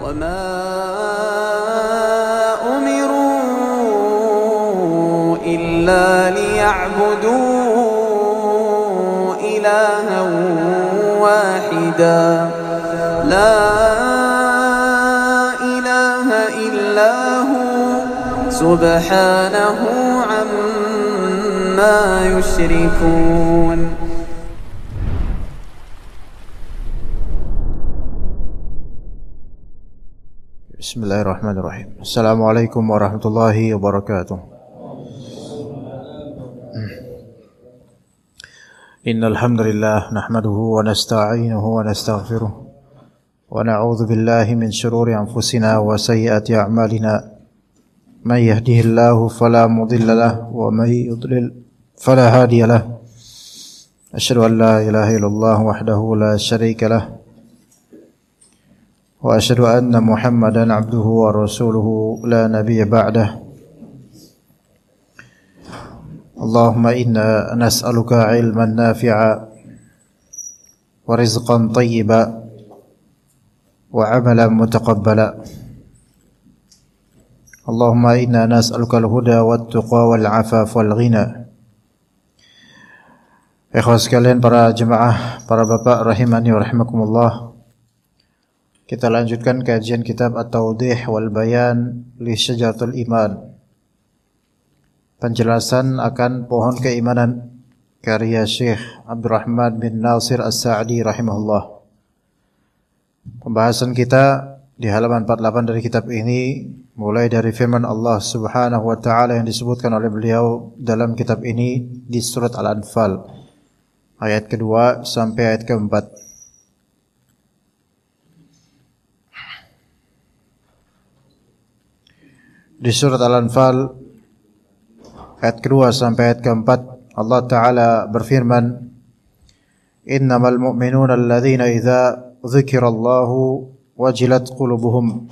وما أمروا إلا ليعبدوا إلها واحدا لا إله إلا هو سبحانه عما يشركون. Bismillahirrahmanirrahim. Assalamualaikum warahmatullahi wabarakatuh. Innal hamdalillah nahmaduhu wa nasta'inuhu wa nastaghfiruh wa na'udzu billahi min shururi anfusina wa sayyiati a'malina. May yahdihillahu fala mudilla lahu wa may yudlil fala hadiya lahu. Asyhadu an la ilaha illallah wahdahu la syarika lahu wa asyhadu anna Muhammadan abduhu wa rasuluhu la nabiyya ba'dah. Allahumma inna nas'aluka ilman nafi'a wa rizqan tayyiba wa amalan mutaqabbala. Allahumma inna nas'aluka al-huda wat-tuqa wal-'afaf wal-ghina. Ikhwas sekalian, para jemaah, para bapak rahimani wa rahimakumullah. Kita lanjutkan kajian kitab At-Tawdih wal Bayan li Syajaratul Iman. Penjelasan akan pohon keimanan karya Syekh Abdurrahman bin Nasir As-Sa'di rahimahullah. Pembahasan kita di halaman 48 dari kitab ini mulai dari firman Allah Subhanahu wa taala yang disebutkan oleh beliau dalam kitab ini di surat Al-Anfal ayat kedua sampai ayat keempat. Di surat Al-Anfal ayat kedua sampai ayat keempat, Allah Ta'ala berfirman, Innamal mu'minuna alladhina idza dzukirallahu wajilat qulubuhum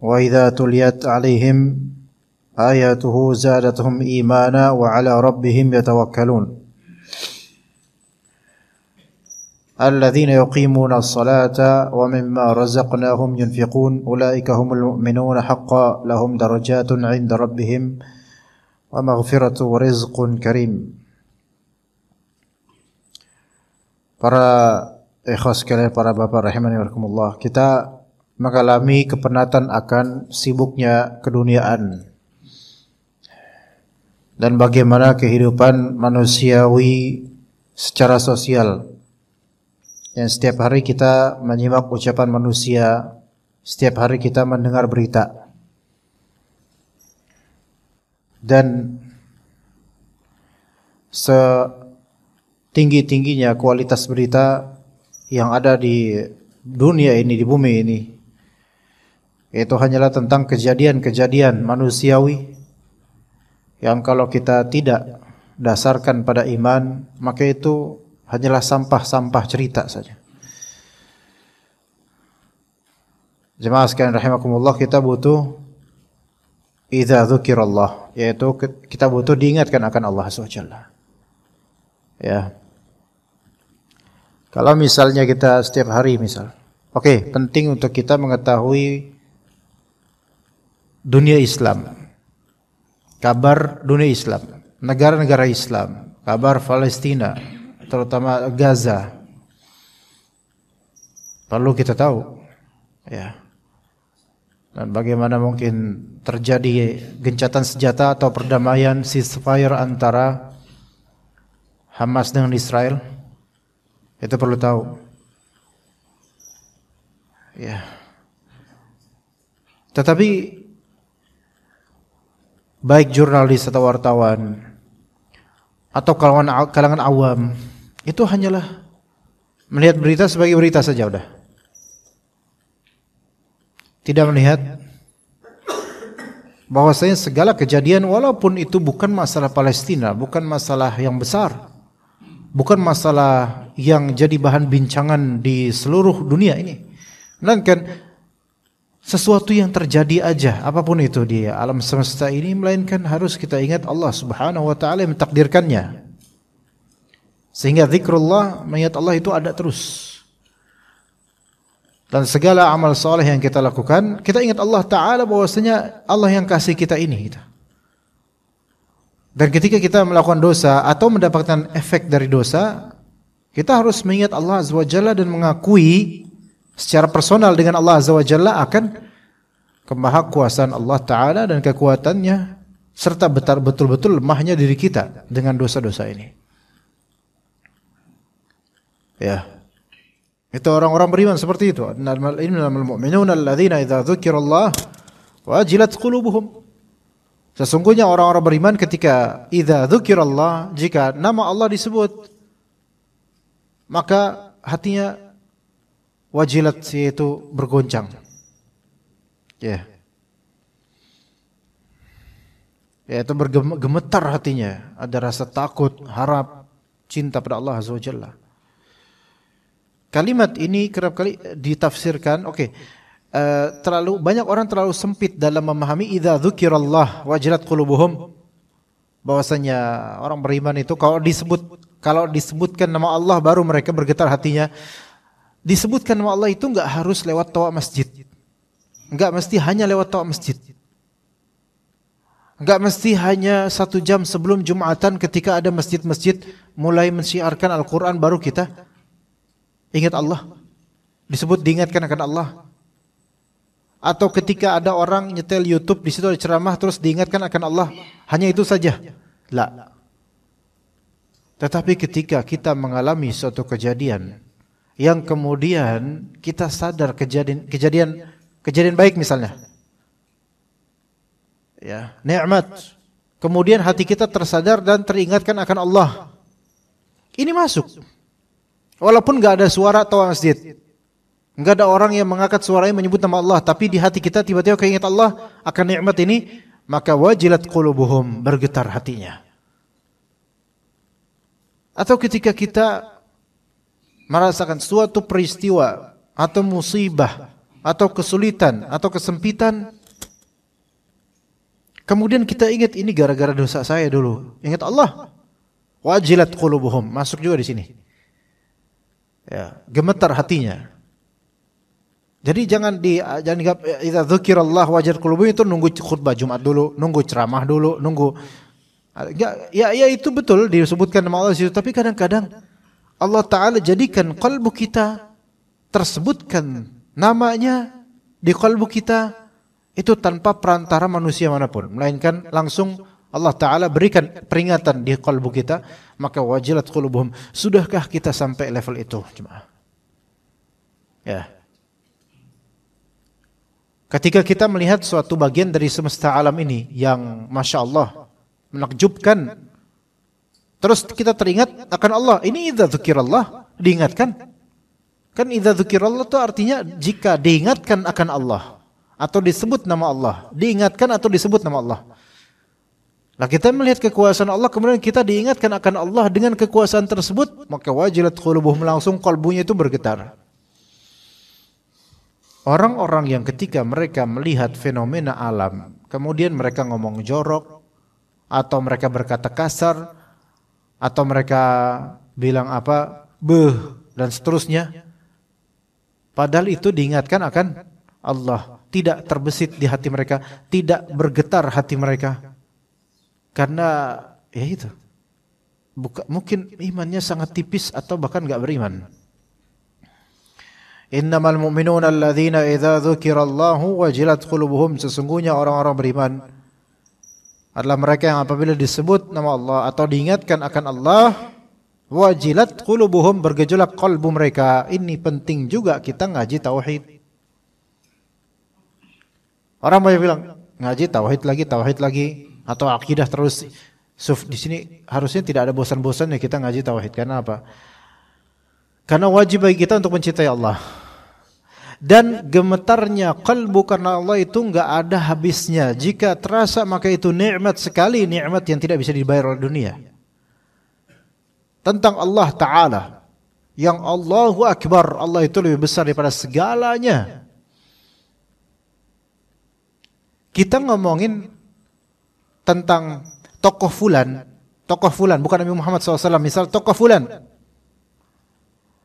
wa idza tuliyat alaihim ayatuhu zadatuhum imana wa ala rabbihim yatawakkalun. الذين يقيمون الصلاة ومما رزقناهم ينفقون أولئك هم المؤمنون حقا لهم درجات عند ربهم ومغفرة ورزق كريم. Para ikhwas sekalian, para bapak rahimani wa rahimakumullah, kita mengalami kepenatan akan sibuknya keduniaan dan bagaimana kehidupan manusiawi secara sosial. Yang setiap hari kita menyimak ucapan manusia, setiap hari kita mendengar berita. Dan setinggi-tingginya kualitas berita yang ada di dunia ini, di bumi ini, itu hanyalah tentang kejadian-kejadian manusiawi yang kalau kita tidak dasarkan pada iman, maka itu hanyalah sampah-sampah cerita saja. Jemaah sekalian rahimakumullah, kita butuh idza dzukirallah, yaitu kita butuh diingatkan akan Allah SWT. Ya. Kalau misalnya kita setiap hari penting untuk kita mengetahui dunia Islam, kabar dunia Islam, negara-negara Islam, kabar Palestina, terutama Gaza, perlu kita tahu, ya. Dan bagaimana mungkin terjadi gencatan senjata atau perdamaian ceasefire antara Hamas dengan Israel, itu perlu tahu, ya. Tetapi baik jurnalis atau wartawan atau kalangan awam itu hanyalah melihat berita sebagai berita saja, udah. Tidak melihat bahwasanya segala kejadian, walaupun itu bukan masalah Palestina, bukan masalah yang besar, bukan masalah yang jadi bahan bincangan di seluruh dunia ini, melainkan sesuatu yang terjadi aja, apapun itu di alam semesta ini, melainkan harus kita ingat Allah Subhanahu wa taala yang mentakdirkannya. Sehingga zikrullah, mengingat Allah itu ada terus. Dan segala amal soleh yang kita lakukan, kita ingat Allah Ta'ala bahwasanya Allah yang kasih kita ini. Dan ketika kita melakukan dosa atau mendapatkan efek dari dosa, kita harus mengingat Allah Azza wa Jalla dan mengakui secara personal dengan Allah Azza wa Jalla akan kemahakuasaan Allah Ta'ala dan kekuatannya, serta betul-betul lemahnya diri kita dengan dosa-dosa ini. Ya. Itu orang-orang beriman seperti itu. Innamal mu'minuna alladzina idza dzukirallah wajilat qulubuhum. Sesungguhnya orang-orang beriman ketika idza dzukirallah, jika nama Allah disebut, maka hatinya wajilat, yaitu bergoncang. Ya. Yaitu bergemetar hatinya, ada rasa takut, harap, cinta pada Allah Azza wa Jalla. Kalimat ini kerap kali ditafsirkan, terlalu banyak orang terlalu sempit dalam memahami idza dzukirallah wajilat qulubuhum, bahwasanya orang beriman itu kalau disebutkan nama Allah baru mereka bergetar hatinya. Disebutkan nama Allah itu enggak harus lewat tawa masjid. Enggak mesti hanya lewat tawa masjid. Enggak mesti hanya 1 jam sebelum Jumatan ketika ada masjid-masjid mulai mensyiarkan Al-Quran baru kita ingat Allah, diingatkan akan Allah. Atau ketika ada orang nyetel YouTube, di situ ada ceramah, terus diingatkan akan Allah. Hanya itu saja? La. Tetapi ketika kita mengalami suatu kejadian yang kemudian kita sadar kejadian baik misalnya, ya, nikmat, kemudian hati kita tersadar dan teringatkan akan Allah, ini masuk. Walaupun enggak ada suara tawa masjid, enggak ada orang yang mengangkat suaranya menyebut nama Allah, tapi di hati kita tiba-tiba keinget Allah akan nikmat ini, maka wajilat qulubuhum, bergetar hatinya. Atau ketika kita merasakan suatu peristiwa atau musibah atau kesulitan atau kesempitan, kemudian kita ingat ini gara-gara dosa saya dulu, ingat Allah, wajilat qulubuhum, masuk juga di sini. Ya, gemetar hatinya. Jadi jangan idza dzukirallah wajilat qulubuhum itu nunggu khutbah Jumat dulu, nunggu ceramah dulu, nunggu. Ya itu betul disebutkan nama Allah situ, tapi kadang-kadang Allah Ta'ala jadikan qalbu kita tersebutkan namanya di qalbu kita itu tanpa perantara manusia manapun, melainkan langsung Allah Ta'ala berikan peringatan di qalbu kita, maka wajilat qulubuhum. Sudahkah kita sampai level itu? Ya. Ketika kita melihat suatu bagian dari semesta alam ini yang Masya Allah menakjubkan, terus kita teringat akan Allah, ini idza dzukirallah, diingatkan. Kan idza dzukirallah itu artinya jika diingatkan akan Allah atau disebut nama Allah, diingatkan atau disebut nama Allah. Nah, kita melihat kekuasaan Allah, kemudian kita diingatkan akan Allah dengan kekuasaan tersebut, maka wajilat qulubuhum, langsung kalbunya itu bergetar. Orang-orang yang ketika mereka melihat fenomena alam, kemudian mereka ngomong jorok, atau mereka berkata kasar, atau mereka bilang apa, beuh, dan seterusnya, padahal itu diingatkan akan Allah, tidak terbesit di hati mereka, tidak bergetar hati mereka. Karena ya itu, mungkin imannya sangat tipis atau bahkan enggak beriman. Innamal mu'minuna alladzina idza dzukirallahu wajilat qulubuhum, sesungguhnya orang-orang beriman adalah mereka yang apabila disebut nama Allah atau diingatkan akan Allah, wajilat qulubuhum, bergejolak kalbu mereka. Ini penting juga kita ngaji tauhid. Orang banyak bilang ngaji tauhid lagi atau akidah terus. Di sini harusnya tidak ada bosan-bosannya kita ngaji tauhid. Karena apa? Karena wajib bagi kita untuk mencintai Allah. Dan gemetarnya kalbu karena Allah itu enggak ada habisnya. Jika terasa maka itu nikmat sekali, nikmat yang tidak bisa dibayar oleh dunia. Tentang Allah Ta'ala, yang Allahu Akbar, Allah itu lebih besar daripada segalanya. Kita ngomongin tentang tokoh fulan, bukan Nabi Muhammad SAW, misal tokoh fulan,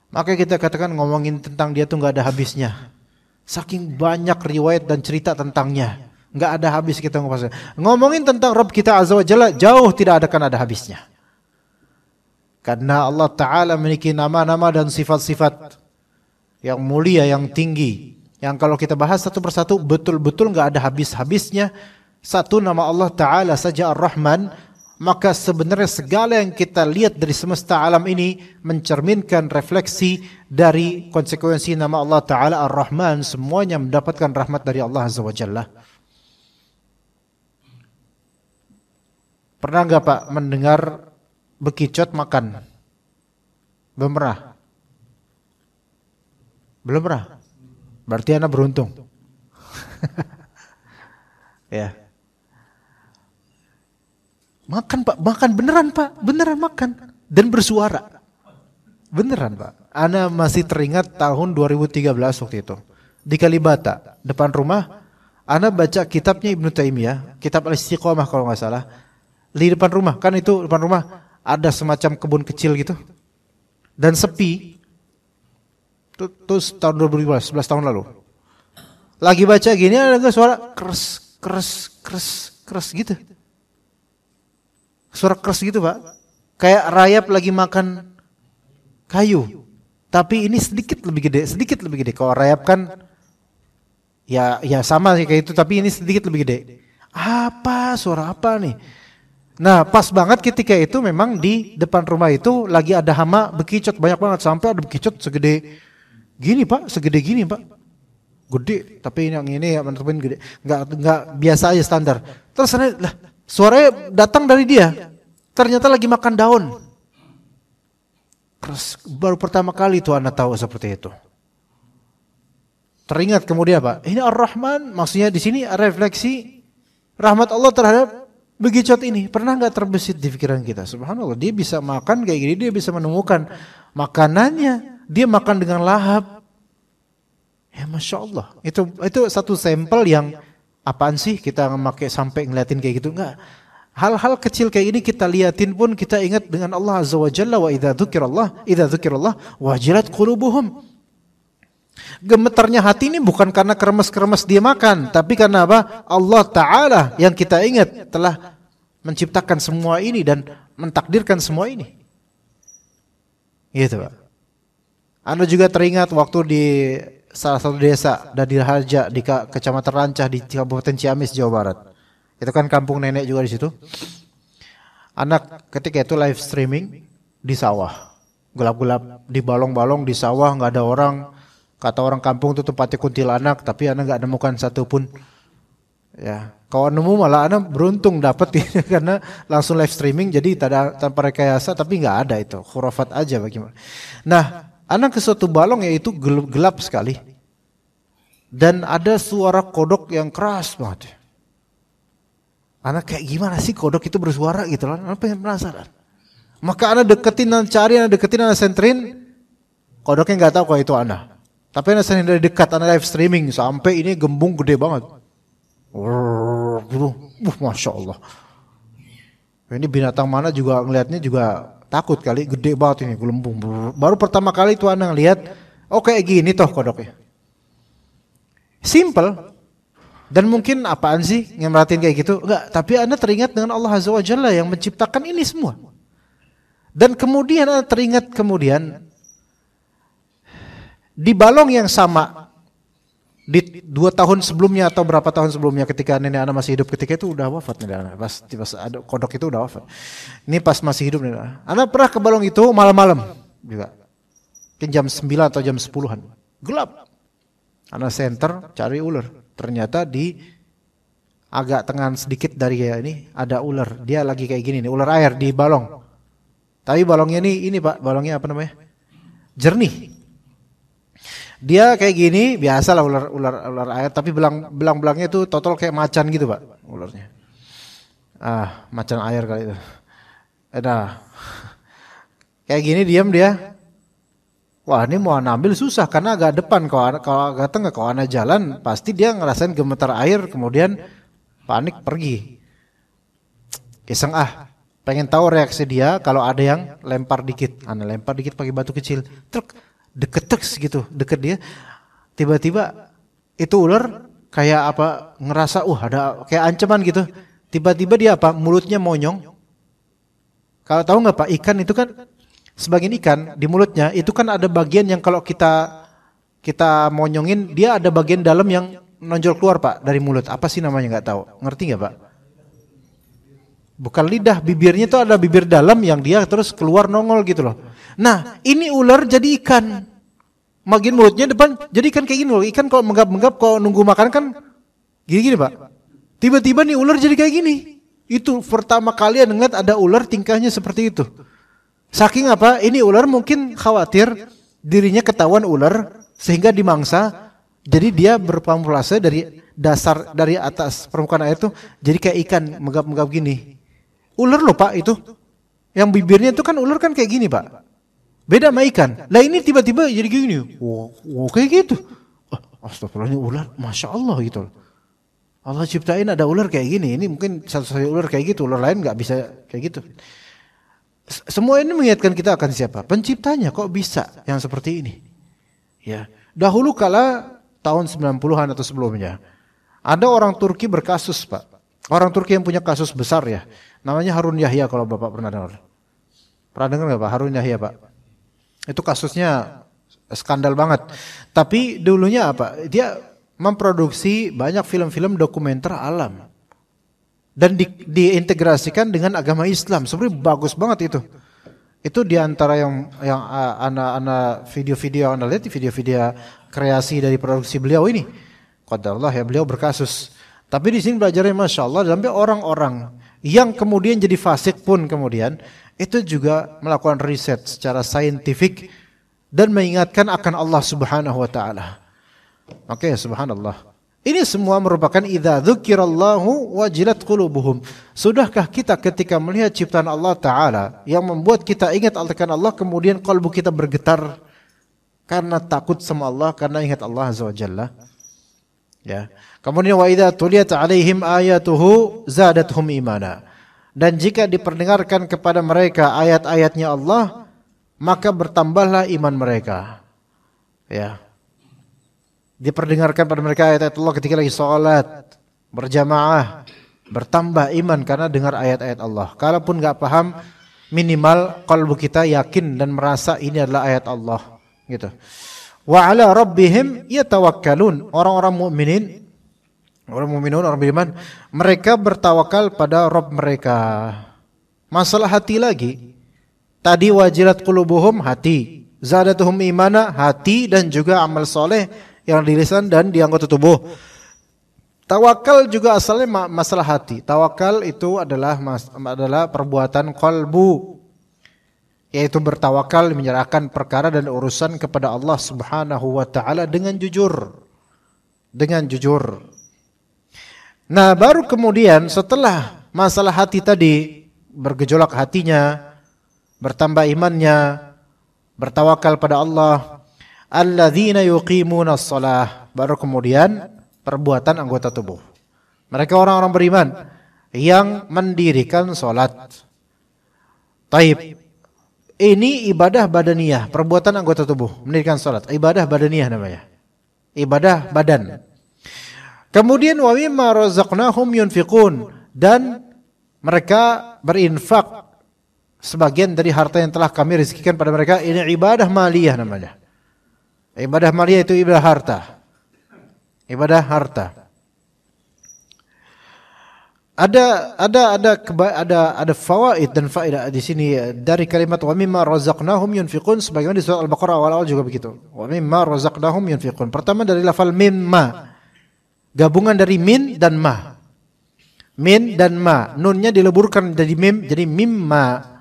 maka kita katakan ngomongin tentang dia tuh nggak ada habisnya. Saking banyak riwayat dan cerita tentangnya. Nggak ada habis kita ngomongin tentang Rabb kita Azza wa Jalla, jauh tidak akan ada habisnya. Karena Allah Ta'ala memiliki nama-nama dan sifat-sifat yang mulia, yang tinggi. Yang kalau kita bahas satu persatu betul-betul nggak ada habis-habisnya. Satu nama Allah Ta'ala saja Ar-Rahman, maka sebenarnya segala yang kita lihat dari semesta alam ini mencerminkan refleksi dari konsekuensi nama Allah Ta'ala Ar-Rahman. Semuanya mendapatkan rahmat dari Allah Azza wa Jalla. Pernah nggak Pak mendengar bekicot makan? Belum pernah? Belum pernah? Berarti anak beruntung. Ya. Makan Pak, makan beneran Pak, beneran makan dan bersuara. Beneran Pak. Ana masih teringat tahun 2013 waktu itu. Di Kalibata, depan rumah, ana baca kitabnya Ibnu Taimiyah, kitab Al-Istiqomah kalau nggak salah. Di depan rumah, kan itu depan rumah ada semacam kebun kecil gitu. Dan sepi. Terus tahun 2015, 11 tahun lalu. Lagi baca gini ada suara keres, keres, keres, keres gitu. Suara keras gitu Pak. Kayak rayap lagi makan kayu. Tapi ini sedikit lebih gede. Kalau rayap kan ya sama sih kayak itu, tapi ini sedikit lebih gede. Apa? Suara apa nih? Nah, pas banget ketika itu memang di depan rumah itu lagi ada hama bekicot banyak banget, sampai ada bekicot segede gini Pak, segede gini Pak. Gede, tapi yang ini ya teman-teman gede. Enggak biasa aja standar. Terus lah, suaranya datang dari dia. Ternyata lagi makan daun. Terus baru pertama kali tuh anak tahu seperti itu. Teringat kemudian Pak, ini Ar-Rahman, maksudnya di sini refleksi rahmat Allah terhadap bekicot ini. Pernah nggak terbesit di pikiran kita? Subhanallah, dia bisa makan kayak gini, dia bisa menemukan makanannya, dia makan dengan lahap. Ya Masya Allah, itu satu sampel yang apaan sih kita memakai sampai ngeliatin kayak gitu? Enggak. Hal-hal kecil kayak ini kita liatin pun kita ingat dengan Allah Azza wa Jalla. Wa idza dzukirallah wajilat qulubuhum. Gemetarnya hati ini bukan karena kremes-kremes dia makan, tapi karena apa? Allah Ta'ala yang kita ingat telah menciptakan semua ini dan mentakdirkan semua ini. Gitu Pak. Anda juga teringat waktu di salah satu desa Dadir Harja di Kecamatan Rancah di Kabupaten Ciamis, Jawa Barat. Itu kan kampung nenek juga di situ. Anak ketika itu live streaming di sawah. Gelap-gelap di balong-balong di sawah, nggak ada orang. Kata orang kampung itu tempatnya kuntilanak, tapi anak nggak nemukan satupun. Ya, kalau nemu malah anak beruntung dapat karena langsung live streaming, jadi tanpa rekayasa, tapi nggak ada itu, khurafat aja bagaimana. Nah, anak ke suatu balong yaitu gelap sekali, dan ada suara kodok yang keras banget. Anak kayak gimana sih kodok itu bersuara gitu lah, anak pengen penasaran. Maka anak deketin, anak senterin, kodoknya nggak tahu kalau itu anak. Tapi anak senterin dari dekat, anak live streaming sampai ini gembung gede banget. Masya Allah. Ini binatang mana juga ngelihatnya juga takut kali, gede banget ini gelembung. Baru pertama kali itu anak lihat, oh kayak gini toh kodoknya. Simple. Dan mungkin apaan sih yang merhatiin kayak gitu? Enggak, tapi Anda teringat dengan Allah Azza wa Jalla yang menciptakan ini semua. Dan kemudian Anda teringat kemudian di balong yang sama di 2 tahun sebelumnya atau berapa tahun sebelumnya ketika nenek Anda masih hidup, ketika itu udah wafat nenek Anda. Pas ada kodok itu udah wafat. Ini pas masih hidup nenek Anda pernah ke balong itu malam-malam juga. Mungkin jam 9 atau jam 10-an. Gelap. Anda center cari ular. Ternyata di agak tengah sedikit dari ini ada ular. Dia lagi kayak gini nih, ular air di balong. Tapi balongnya ini Pak, balongnya apa namanya? Jernih. Dia kayak gini, biasalah ular air, tapi belang-belangnya itu total kayak macan gitu Pak, ularnya. Macan air kali itu. Nah, kayak gini diam dia. Wah, ini mau ambil susah karena agak depan. Kalau agak tengah, kalau anak jalan pasti dia ngerasain gemetar air, kemudian panik pergi. Iseng pengen tahu reaksi dia kalau ada yang lempar dikit. Anak lempar dikit pakai batu kecil, truk deket gitu, deket dia. Tiba-tiba itu ular kayak apa, ngerasa ada kayak ancaman gitu. Tiba-tiba dia apa, mulutnya monyong. Kalau tahu nggak Pak, ikan itu kan sebagian ikan di mulutnya itu kan ada bagian yang kalau kita monyongin dia ada bagian dalam yang nonjol keluar Pak dari mulut. Apa sih namanya nggak tahu. Ngerti nggak Pak? Bukan lidah, bibirnya itu ada bibir dalam yang dia terus keluar nongol gitu loh. Nah, ini ular jadi ikan. Bagian mulutnya depan jadi ikan kayak gini loh. Ikan kalau menggap-menggap kalau nunggu makan kan gini-gini Pak. Tiba-tiba nih ular jadi kayak gini. Itu pertama kali ngeliat ada ular tingkahnya seperti itu. Saking apa? Ini ular mungkin khawatir dirinya ketahuan ular sehingga dimangsa. Jadi dia berkamuflase dari atas permukaan air itu jadi kayak ikan menggap-menggap gini. Ular loh Pak itu. Yang bibirnya itu kan ular kan kayak gini Pak. Beda sama ikan. Lah ini tiba-tiba jadi gini. Wow kayak gitu. Astagfirullah, ini ular, Masya Allah gitu. Allah ciptain ada ular kayak gini. Ini mungkin satu-satunya ular kayak gitu. Ular lain gak bisa kayak gitu. Semua ini mengingatkan kita akan siapa? Penciptanya kok bisa yang seperti ini. Ya. Dahulu kala tahun 90-an atau sebelumnya. Ada orang Turki berkasus Pak. Orang Turki yang punya kasus besar ya. Namanya Harun Yahya kalau Bapak pernah dengar. Pernah dengar nggak Pak Harun Yahya Pak? Itu kasusnya skandal banget. Tapi dulunya apa? Dia memproduksi banyak film-film dokumenter alam. Dan diintegrasikan dengan agama Islam. Sebenarnya bagus banget itu. Itu diantara yang anak video-video yang anda lihat, video-video kreasi dari produksi beliau ini. Qadarullah ya, beliau berkasus. Tapi di sini belajarnya Masya Allah, sampai orang-orang yang kemudian jadi fasik pun kemudian itu juga melakukan riset secara saintifik dan mengingatkan akan Allah Subhanahu wa taala. Oke, subhanallah. Ini semua merupakan idza dzukirallahu wajilat qulubuhum. Sudahkah kita ketika melihat ciptaan Allah taala yang membuat kita ingat akan Allah kemudian kalbu kita bergetar karena takut sama Allah, karena ingat Allah azza wajalla? Ya. Kemudian wa idza tuliyat alaihim ayatuhu zadatuhum imana. Dan jika diperdengarkan kepada mereka ayat-ayatnya Allah, maka bertambahlah iman mereka. Ya. Diperdengarkan pada mereka ayat-ayat Allah ketika lagi sholat berjamaah, bertambah iman karena dengar ayat-ayat Allah. Kalaupun enggak paham, minimal kalbu kita yakin dan merasa ini adalah ayat Allah, gitu. Wa ala rabbihim yatawakkalun. Orang-orang mukminin, orang beriman, mereka bertawakal pada Rabb mereka. Masalah hati lagi. Tadi wajilat qulubuhum, hati. Zadatuhum imana, hati dan juga amal soleh yang di lisan dan di anggota tubuh. Tawakal juga asalnya masalah hati. Tawakal itu adalah perbuatan qalbu, yaitu bertawakal, menyerahkan perkara dan urusan kepada Allah Subhanahu wa taala dengan jujur. Dengan jujur. Nah, baru kemudian setelah masalah hati tadi bergejolak hatinya, bertambah imannya, bertawakal pada Allah, alladzina yuqimuna shalah, baru kemudian perbuatan anggota tubuh. Mereka orang-orang beriman yang mendirikan salat. Taib. Ini ibadah badaniyah, perbuatan anggota tubuh, mendirikan salat. Ibadah badaniyah namanya. Ibadah badan. Kemudian wa mimma razaqnahum yunfiqun, dan mereka berinfak sebagian dari harta yang telah kami rezekikan pada mereka. Ini ibadah maliyah namanya. Ibadah maliyah itu ibadah harta. Ibadah harta. Ada fawaid dan faedah di sini dari kalimat wa mimma razaqnahum yunfiqun, sebagaimana di surat Al-Baqarah awal-awal juga begitu. Wa mimma razaqnahum yunfiqun. Pertama dari lafal mimma. Gabungan dari min dan ma. Min dan ma. Nunnya dileburkan dari mim jadi mimma.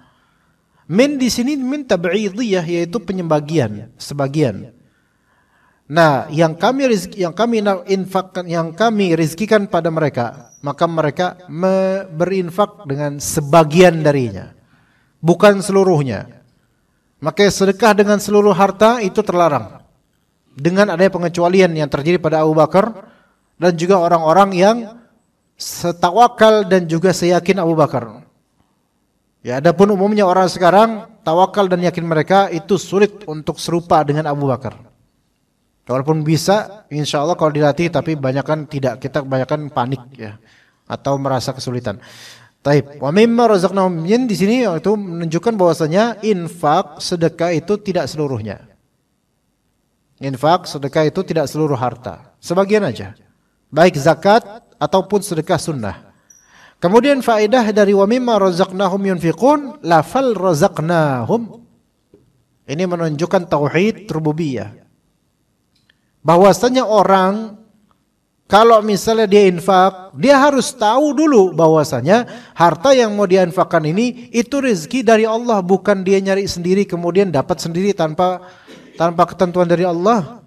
Min di sini min tab'idiyah, yaitu penyembagian, sebagian. Nah, yang kami infakkan, yang kami rezekikan pada mereka, maka mereka berinfak dengan sebagian darinya, bukan seluruhnya. Maka sedekah dengan seluruh harta itu terlarang. Dengan adanya pengecualian yang terjadi pada Abu Bakar dan juga orang-orang yang setawakal dan juga seyakin Abu Bakar. Ya, adapun umumnya orang sekarang tawakal dan yakin mereka itu sulit untuk serupa dengan Abu Bakar. Walaupun bisa, insya Allah kalau dilatih, tapi kebanyakan tidak, kita kebanyakan panik ya, atau merasa kesulitan. Taib. Wa mimma razaqnahum, di sini itu menunjukkan bahwasanya infak sedekah itu tidak seluruhnya. Infak sedekah itu tidak seluruh harta, sebagian aja. Baik zakat ataupun sedekah sunnah. Kemudian faedah dari wa mimma razaqnahum yunfiqun, lafal razaqnahum. Ini menunjukkan tauhid rububiyah. Bahwasanya orang kalau misalnya dia infak, dia harus tahu dulu bahwasanya harta yang mau dia infakkan ini itu rezeki dari Allah, bukan dia nyari sendiri kemudian dapat sendiri tanpa ketentuan dari Allah.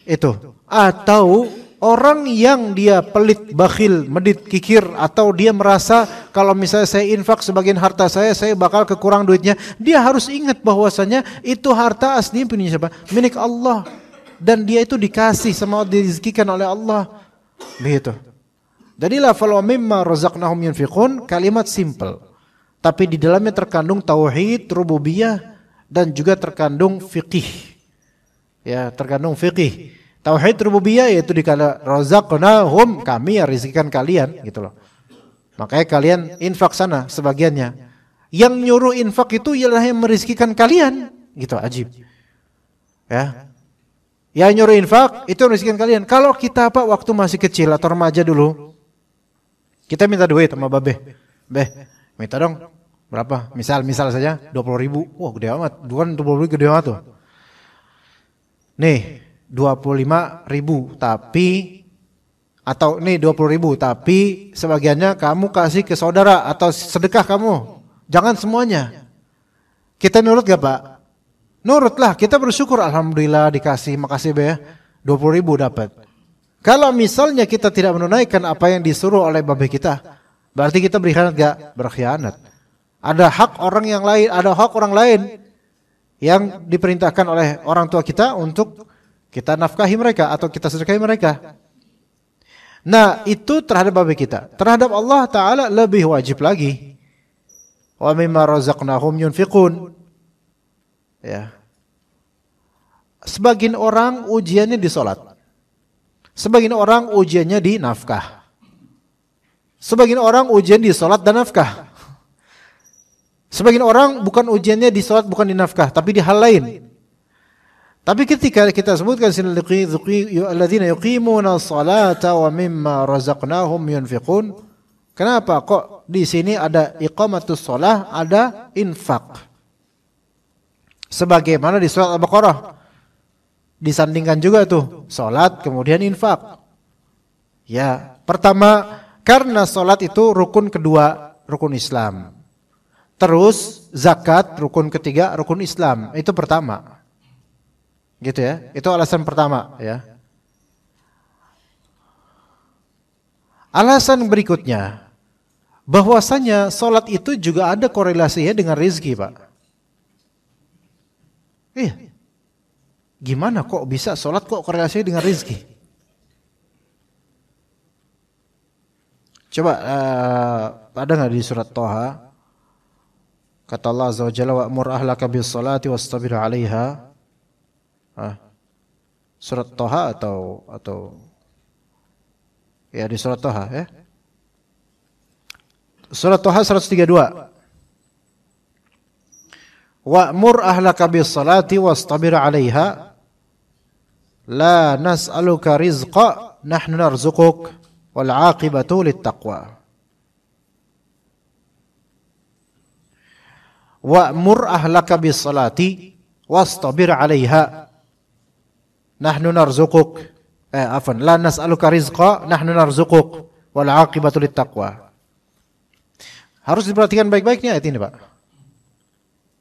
Itu. Atau orang yang dia pelit, bakhil, medit, kikir, atau dia merasa kalau misalnya saya infak sebagian harta saya bakal kekurang duitnya, dia harus ingat bahwasanya itu harta aslinya punya siapa? Milik Allah. Dan dia itu dikasih sama Allah, dirizkikan oleh Allah. Begitu. Jadi lafal wa mimma razaqnahum yunfiqun kalimat simple, tapi di dalamnya terkandung tauhid rububiyah dan juga terkandung fiqih. Ya, terkandung fiqih. Tauhid rububiyah yaitu dikala razaqnahum, kami yang rizkikan kalian gitu loh. Makanya kalian infak sana sebagiannya. Yang nyuruh infak itu ialah yang merizkikan kalian, gitu, ajib. Ya. Yang nyuruh infak itu merizkikan kalian. Kalau kita waktu masih kecil atau remaja dulu, kita minta duit sama babe. Minta dong berapa? Misal saja 20.000. Wah, gede amat. Bukan 20.000 gede amat tuh. Nih, 25.000 tapi atau nih 20.000 tapi sebagiannya kamu kasih ke saudara atau sedekah kamu. Jangan semuanya. Kita nurut gak, Pak? Nurutlah, kita bersyukur alhamdulillah dikasih, makasih Be ya. 20.000 dapat. Kalau misalnya kita tidak menunaikan apa yang disuruh oleh babe kita, berarti kita berkhianat gak? Berkhianat. Ada hak orang yang lain, ada hak orang lain yang diperintahkan oleh orang tua kita untuk kita nafkahi mereka atau kita sedekahi mereka. Nah, itu terhadap babe kita. Terhadap Allah Ta'ala lebih wajib lagi. Wa mimma razaqnahum yunfiqun. Ya. Sebagian orang ujiannya di salat. Sebagian orang ujiannya di nafkah. Sebagian orang ujian di salat dan nafkah. Sebagian orang bukan ujiannya di salat, bukan di nafkah, tapi di hal lain. Tapi ketika kita sebutkan alladzina yuqimuna sholata wa mimma razaqnahum yunfiqun, kenapa kok di sini ada iqamatus shalah, ada infak? Sebagaimana di surat Al-Baqarah disandingkan juga tuh salat kemudian infak. Ya, pertama karena salat itu rukun kedua, rukun Islam. Terus zakat rukun ketiga, rukun Islam. Itu pertama. Gitu ya. Itu alasan pertama ya. Alasan berikutnya bahwasanya salat itu juga ada korelasinya dengan rezeki, Pak. Gimana kok bisa sholat kok korelasinya dengan rizki? Coba ada nggak di surat Toha? Kata Allah Azza wa Jalla, wa'mur ahlaka bis salati wastabir 'alaiha. Surat Toha atau ya di surat Toha ya. Surat Toha 132. Wa'mur ahlaka bis salati wastabir 'alaiha la nas'aluka rizqa nahnu narzuquk wal 'aqibatu lit taqwa. Wa'mur ahlaka bis salati wastabir 'alaiha nahnu narzuquk la nas'aluka rizqa nahnu narzuquk wal 'aqibatu lit taqwa. Harus diperhatikan baik-baiknya ayat ini, Pak.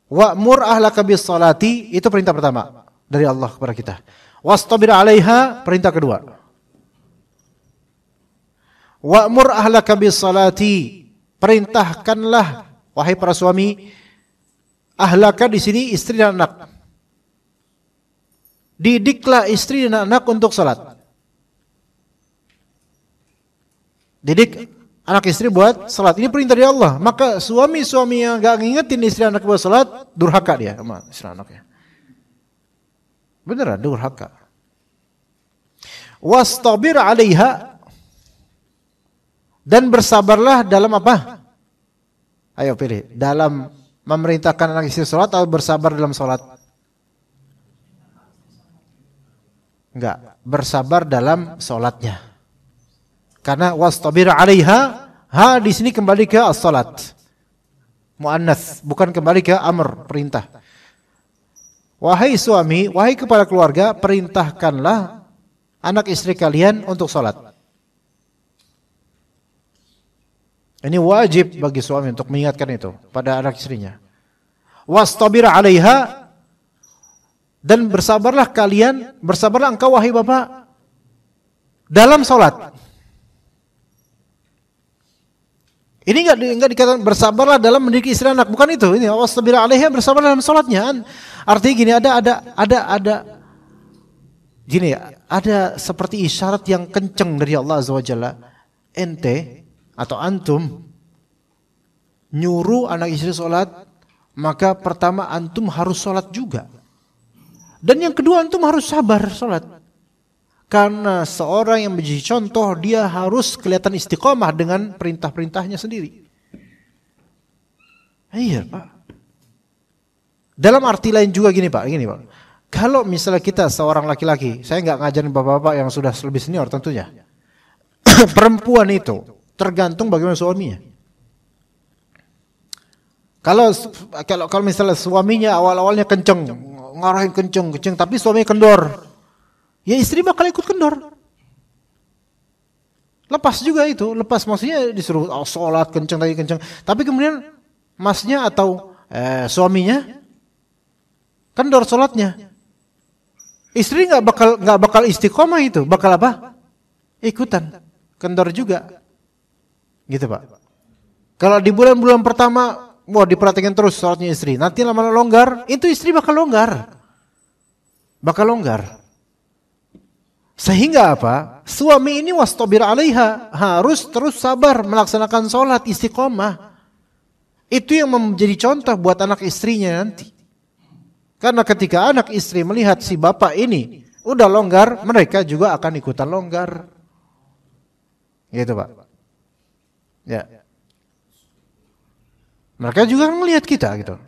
Wa'mur ahlaka bis salati itu perintah pertama dari Allah kepada kita. Wastabir 'alaiha perintah kedua. Wa'mur ahlaka bis salati, perintahkanlah wahai para suami, ahlaka di sini istri dan anak. Didiklah istri dan anak untuk salat. Didik anak istri buat salat. Ini perintah dari Allah. Maka suami-suami yang gak ngingetin istri anak buat salat, durhaka dia sama istri anaknya. Beneran durhaka. wastabir 'alaiha, dan bersabarlah dalam apa? Ayo pilih, dalam memerintahkan anak istri salat atau bersabar dalam salat? Enggak, bersabar dalam salatnya. Karena wastabir 'alaiha, ha di sini kembali ke as-salat. Muannats, bukan kembali ke amr, perintah. Wahai suami, wahai kepala keluarga, perintahkanlah anak istri kalian untuk salat. Ini wajib bagi suami untuk mengingatkan itu pada anak istrinya. Wastabir 'alaiha, dan bersabarlah kalian, bersabarlah engkau wahai bapak dalam salat. Ini enggak dikatakan bersabarlah dalam mendidik istri anak, bukan itu. Ini wastabir 'alaiha, bersabarlah dalam salatnya. Artinya gini, ada seperti isyarat yang kenceng dari Allah Azza wa Jalla. Ente atau antum nyuruh anak istri sholat, maka pertama antum harus sholat juga. Dan yang kedua antum harus sabar sholat. Karena seorang yang menjadi contoh, dia harus kelihatan istiqomah dengan perintah-perintahnya sendiri. Iya Pak. Dalam arti lain juga gini Pak. Kalau misalnya kita seorang laki-laki, saya nggak ngajarin bapak-bapak yang sudah lebih senior tentunya. Perempuan itu tergantung bagaimana suaminya. Kalau misalnya suaminya awal-awalnya kenceng, ngarahin kenceng, tapi suaminya kendor, ya istri bakal ikut kendor. Lepas juga itu, maksudnya disuruh sholat kenceng, tapi kemudian masnya atau suaminya kendor sholatnya. Istri nggak bakal istiqomah itu, bakal apa? Ikutan, kendor juga, gitu Pak. Kalau di bulan-bulan pertama, wah diperhatikan terus sholatnya istri. Nanti lama-lama longgar, itu istri bakal longgar. Sehingga apa? Suami ini wastabir 'alaiha, harus terus sabar melaksanakan sholat istiqomah. Itu yang menjadi contoh buat anak istrinya nanti. Karena ketika anak istri melihat si bapak ini udah longgar, mereka juga akan ikutan longgar. Gitu Pak. Ya. Mereka juga melihat kita gitu.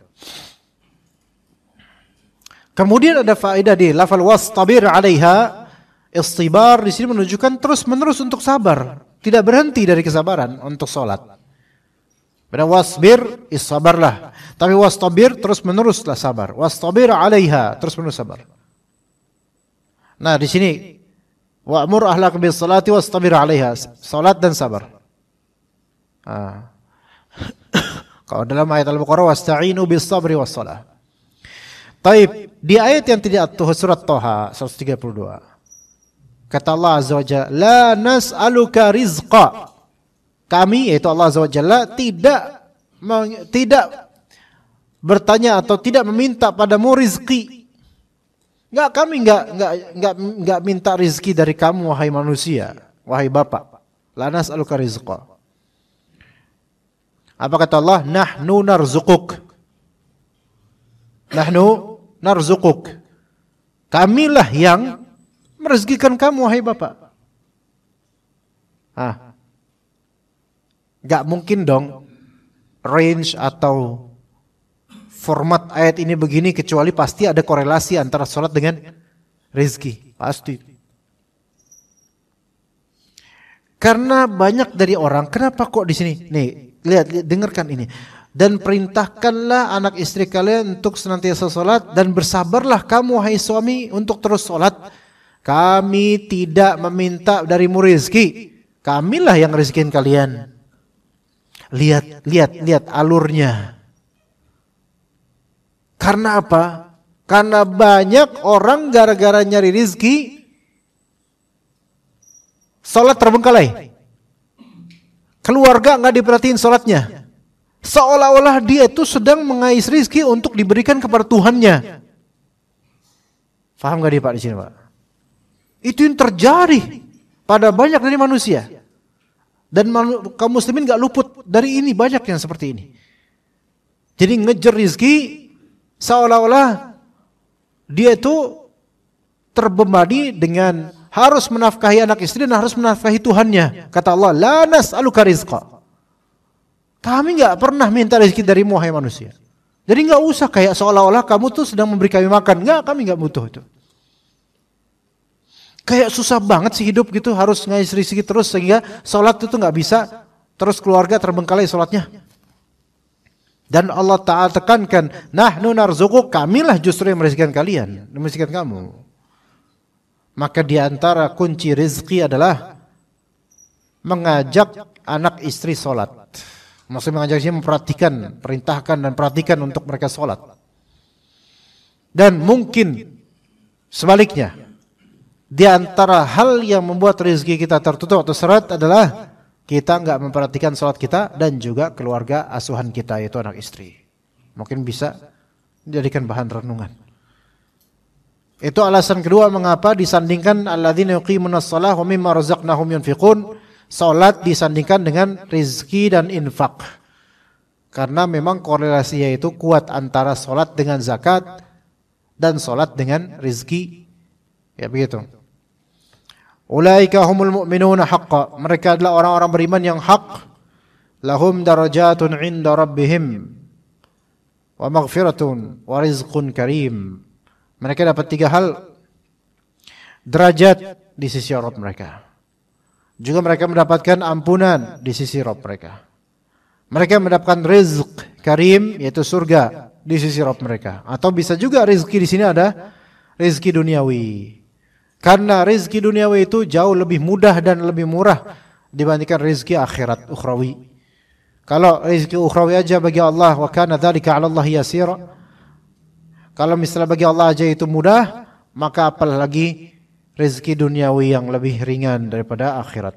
Kemudian ada faedah di lafal wastabir 'alaiha, istibar di sini menunjukkan terus-menerus untuk sabar, tidak berhenti dari kesabaran untuk salat. Pada wasbir, sabarlah. Tapi wastabir terus-meneruslah sabar. Wastabir 'alaiha, terus-menerus sabar. Nah, di sini wa'mur ahlaka bis salati wastabir 'alaiha, salat dan sabar. Kalau dalam ayat Al-Baqarah wasta'inu bis sabri was salah. Taib, di ayat yang tidak surat Thaha 132. Kata Allah Azza wa Jalla, la nas'aluka rizqa. Kami, yaitu Allah Azza wa Jalla, tidak bertanya atau tidak meminta padamu rizki. Kami enggak minta rizki dari kamu wahai manusia, wahai bapak. La nas'aluka rizqa. Apa kata Allah? Nahnu narzuquk. Nahnu narzuquk. Kamilah yang merezekikan kamu wahai bapak. Gak mungkin dong range atau format ayat ini begini, kecuali pasti ada korelasi antara sholat dengan rezeki. Pasti. Karena banyak dari orang, kenapa kok di sini? Nih, lihat, dengarkan ini. Dan perintahkanlah anak istri kalian untuk senantiasa sholat, dan bersabarlah kamu wahai suami untuk terus sholat. Kami tidak meminta darimu rezeki, kamilah yang rezekin kalian. Lihat alurnya. Karena apa? Karena banyak orang gara-gara nyari rezeki salat terbengkalai. Keluarga enggak diperhatiin salatnya. Seolah-olah dia itu sedang mengais rezeki untuk diberikan kepada Tuhannya. Paham enggak Pak di sini, Pak? Itu yang terjadi pada banyak dari manusia. Dan kaum muslimin gak luput dari ini, banyak yang seperti ini. Jadi ngejar rizki seolah-olah dia itu terbebani dengan harus menafkahi anak istri dan harus menafkahi Tuhannya. Kata Allah, la nas'aluka rizqa. Kami enggak pernah minta rezeki darimu wahai manusia. Jadi enggak usah kayak seolah-olah kamu tuh sedang memberi kami makan. Enggak, kami enggak butuh itu. Kayak susah banget sih hidup gitu, harus ngais rezeki terus sehingga sholat itu enggak bisa, terus keluarga terbengkalai sholatnya. Dan Allah Ta'ala tekankan, nahnu narzuquk, kamilah justru yang merezekikan kalian, merezekikan kamu. Maka di antara kunci rezeki adalah mengajak anak istri sholat. Maksudnya mengajaknya memperhatikan, perintahkan dan perhatikan untuk mereka sholat. Dan mungkin sebaliknya, di antara hal yang membuat rezeki kita tertutup atau seret adalah kita enggak memperhatikan sholat kita dan juga keluarga asuhan kita, yaitu anak istri. Mungkin bisa dijadikan bahan renungan. Itu alasan kedua mengapa disandingkan alladzina yuqimunas shalah wa mimma razaqnahum yunfiqun. Salat disandingkan dengan rezeki dan infak. Karena memang korelasinya itu kuat antara salat dengan zakat dan salat dengan rezeki. Ya begitu. Ulaika humul mu'minuna haqqan. Mereka adalah orang-orang beriman yang hak. Lahum darajatun 'inda rabbihim wa maghfiratun wa rizqun karim. Mereka dapat 3 hal. Derajat di sisi Rabb mereka. Juga mereka mendapatkan ampunan di sisi Rabb mereka. Mereka mendapatkan rizq karim, yaitu surga di sisi Rabb mereka. Atau bisa juga rezeki di sini ada rezeki duniawi. Karena rezeki duniawi itu jauh lebih mudah dan lebih murah dibandingkan rezeki akhirat ukhrawi. Kalau rezeki ukhrawi aja bagi Allah, wa kana dzalika 'ala Allah yasira. Kalau misalnya bagi Allah aja itu mudah, maka apalagi rezeki duniawi yang lebih ringan daripada akhirat.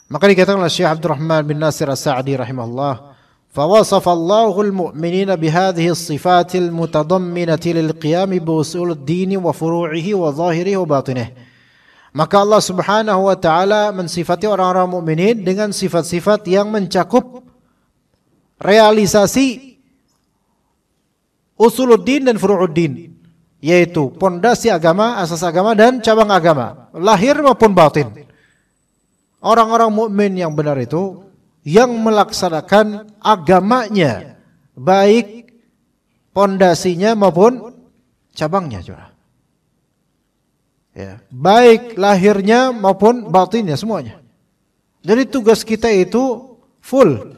Maka dikatakan oleh Syekh Abdurrahman bin Nasir As-Sa'di rahimahullah, فوصف الله المؤمنين بهذه الصفات المتضمنة للقيام بأصول الدين وفروعه وظاهره وباطنه. Maka Allah Subhanahu wa taala mensifati orang-orang mukminin dengan sifat-sifat yang mencakup realisasi usuluddin dan furu'uddin, yaitu pondasi agama, asas agama dan cabang agama, lahir maupun batin. Orang-orang mukmin yang benar itu yang melaksanakan agamanya, baik pondasinya maupun cabangnya juga. Ya, baik lahirnya maupun batinnya semuanya. Jadi tugas kita itu full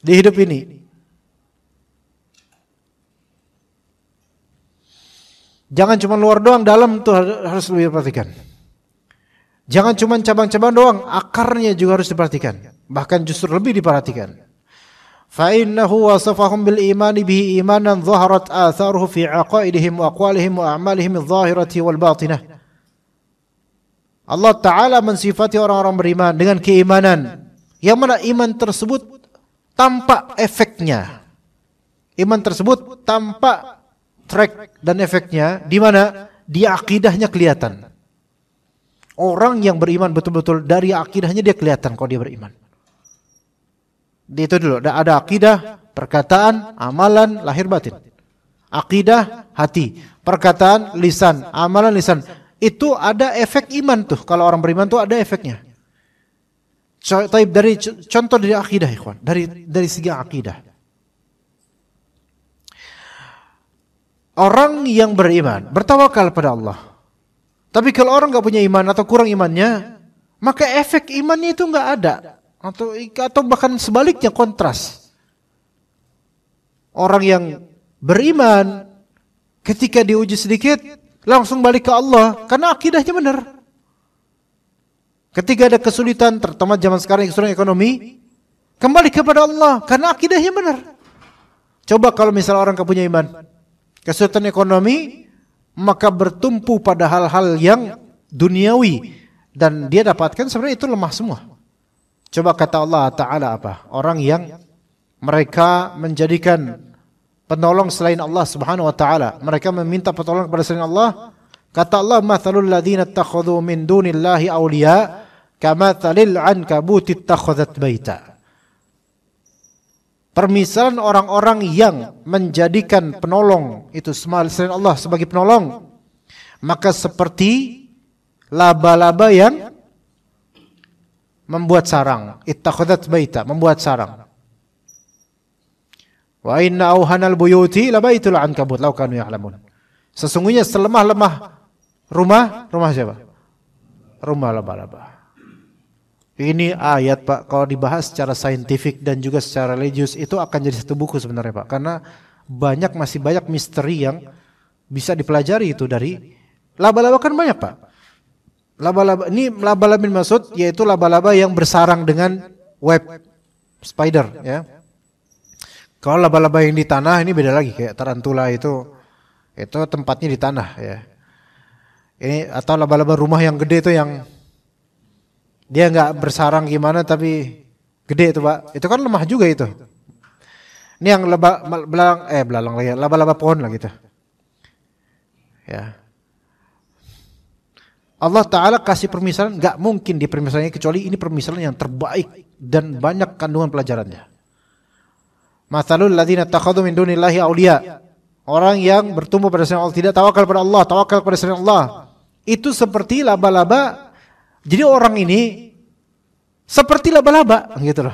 di hidup ini. Jangan cuma luar doang, dalam itu harus lebih diperhatikan. Jangan cuma cabang-cabang doang, akarnya juga harus diperhatikan. Bahkan justru lebih diperhatikan. Fa innahu wasafahum bil imani bihi imanan zaharat atharuhu fi aqaidihim wa aqwalihim wa a'malihim adh-dhahirati wal batinah. Allah Ta'ala mensifati orang-orang beriman dengan keimanan, yang mana iman tersebut tampak efeknya. Iman tersebut tampak track dan efeknya di mana di akidahnya kelihatan. Orang yang beriman betul-betul dari akidahnya dia kelihatan kalau dia beriman. Itu dulu, ada akidah, perkataan, amalan, lahir batin. Akidah, hati, perkataan, lisan, amalan, lisan. Itu ada efek iman tuh. Kalau orang beriman tuh ada efeknya. Dari contoh dari akidah, ikhwan, dari segi akidah. Orang yang beriman bertawakal pada Allah. Tapi kalau orang enggak punya iman atau kurang imannya, maka efek imannya itu enggak ada. Atau bahkan sebaliknya, kontras. Orang yang beriman ketika diuji sedikit langsung balik ke Allah karena akidahnya benar. Ketika ada kesulitan, terutama zaman sekarang kesulitan ekonomi, kembali kepada Allah karena akidahnya benar. Coba kalau misalnya orang enggak punya iman, kesulitan ekonomi, maka bertumpu pada hal-hal yang duniawi dan dia dapatkan sebenarnya itu lemah semua. Coba kata Allah Ta'ala apa? Orang yang mereka menjadikan penolong selain Allah Subhanahu wa taala, mereka meminta pertolongan kepada selain Allah. Kata Allah, "Matsalul ladzina ittakhadhu min dunillahi awliya kamatsalil ankabuti ittakhadhat baita." Permisalan orang-orang yang menjadikan penolong itu selain Allah sebagai penolong, maka seperti laba-laba yang membuat sarang. Ittakhadhat baita, membuat sarang. Wa inna auhanal buyuti labaitul ankabut law kanu ya'lamun. Sesungguhnya selemah-lemah rumah siapa? Rumah laba-laba. Ini ayat Pak, kalau dibahas secara saintifik dan juga secara religius itu akan jadi satu buku sebenarnya Pak. Karena masih banyak misteri yang bisa dipelajari itu dari laba-laba kan banyak Pak. Laba-laba bin Mas'ud yaitu laba-laba yang bersarang dengan web spider ya. Kalau laba-laba yang di tanah ini beda lagi, kayak tarantula itu tempatnya di tanah ya. Ini atau laba-laba rumah yang gede itu yang dia nggak bersarang gimana tapi gede itu Pak. Itu kan lemah juga itu. Ini yang belalang lagi, laba-laba pohon lah gitu. Ya. Allah Ta'ala kasih permisalan, nggak mungkin di permisalannya kecuali ini permisalan yang terbaik dan banyak kandungan pelajarannya. Mathalul ladzina takhadhu min dunillahi awliya. Orang yang bertumbuh pada selain Allah, tidak tawakal pada Allah, tawakal pada selain Allah. Itu seperti laba-laba. Jadi orang ini seperti laba-laba gitu loh.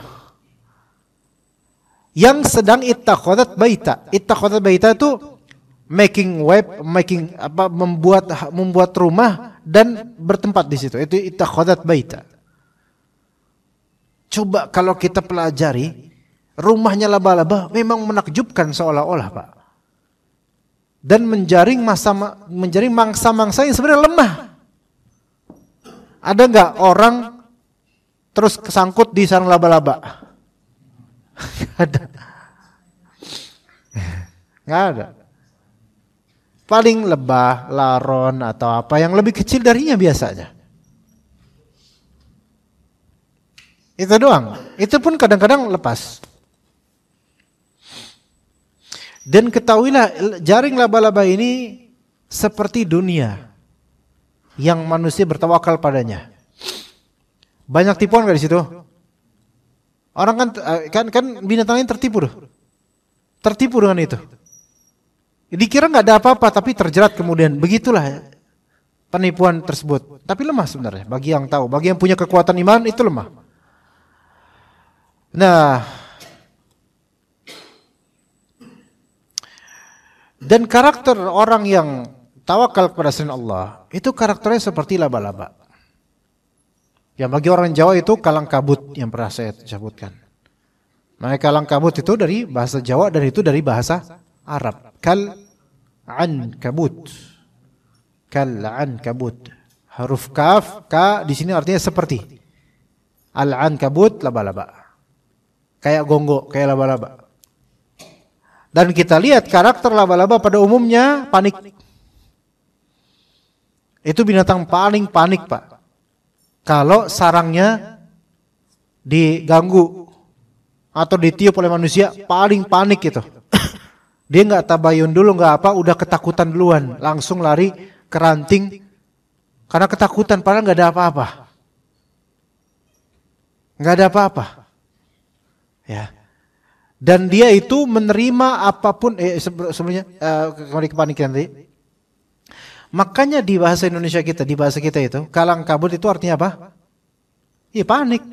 Yang sedang ittakhadhat baita. Ittakhadhat baita itu membuat rumah dan bertempat di situ. Itu ittakhadhat baita. Coba kalau kita pelajari rumahnya laba-laba memang menakjubkan seolah-olah Pak. Dan menjaring mangsa-mangsa yang sebenarnya lemah. Ada nggak orang terus kesangkut di sarang laba-laba? Nggak ada. Paling lebah, laron atau apa yang lebih kecil darinya biasanya. Itu doang. Itu pun kadang-kadang lepas. Dan ketahuilah jaring laba-laba ini seperti dunia yang manusia bertawakal padanya. Banyak tipuan nggak di situ? Orang kan binatang ini tertipu loh. Tertipu dengan itu. Dikira nggak ada apa-apa tapi terjerat kemudian. Begitulah penipuan tersebut. Tapi lemah sebenarnya. Bagi yang tahu, bagi yang punya kekuatan iman itu lemah. Nah, dan karakter orang yang tawakal kepada selain Allah itu karakternya seperti laba-laba. Yang bagi orang Jawa itu kalang kabut yang pernah saya sebutkan. Nah, kalang kabut itu dari bahasa Jawa dan itu dari bahasa Arab. Kal-an-kabut. Kal-an-kabut. Huruf kaf, ka di sini artinya seperti. Al-an-kabut, laba-laba. Kayak gonggok, kayak laba-laba. Dan kita lihat karakter laba-laba pada umumnya panik. Itu binatang paling panik Pak. Kalau sarangnya diganggu atau ditiup oleh manusia, paling panik itu. Dia nggak tabayun dulu, nggak apa, udah ketakutan duluan, langsung lari ke ranting karena ketakutan, padahal nggak ada apa-apa. Nggak ada apa-apa. Ya. Dan dia itu menerima apapun sebelumnya kembali ke panik nanti. Makanya di bahasa Indonesia kita, di bahasa kita itu kalang kabut itu artinya apa? Iya panik.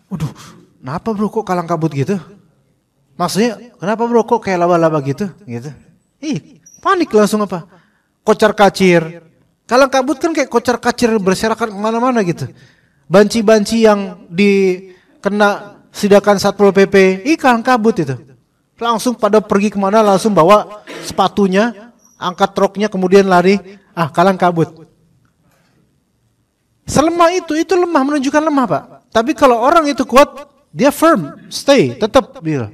Waduh, kenapa bro kok kalang kabut gitu? Maksudnya kenapa bro kok kayak laba-laba gitu? Gitu. Panik langsung apa? Kocar kacir. Kalang kabut kan kayak kocar kacir berserakan kemana-mana gitu. Banci-banci yang dikena sidakan Satpol PP, kalang kabut itu. Langsung pada pergi kemana, langsung bawa sepatunya, angkat roknya, kemudian lari, kalang kabut. Selemah itu lemah, menunjukkan lemah Pak. Tapi kalau orang itu kuat, dia firm, stay, tetap dia.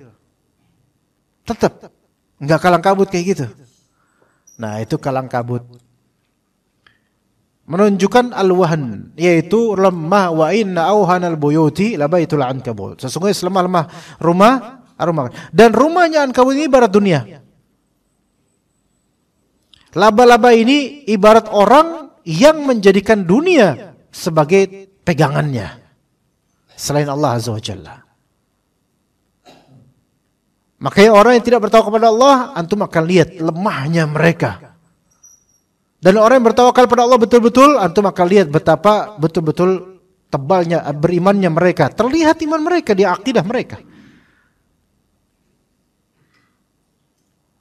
Tetap. Enggak kalang kabut kayak gitu. Nah itu kalang kabut. Menunjukkan al-wahn, yaitu lemah. Wa inna auhanal buyuti labaitul ankabut. Sesungguhnya selemah-lemah rumah. Dan rumahnya ankabut ini ibarat dunia. Laba-laba ini ibarat orang yang menjadikan dunia sebagai pegangannya selain Allah Azza wa Jalla. Makanya orang yang tidak bertawakal kepada Allah, antum akan lihat lemahnya mereka. Dan orang yang bertawakal pada Allah betul-betul, antum akan lihat betapa betul-betul tebalnya berimannya mereka. Terlihat iman mereka di akidah mereka.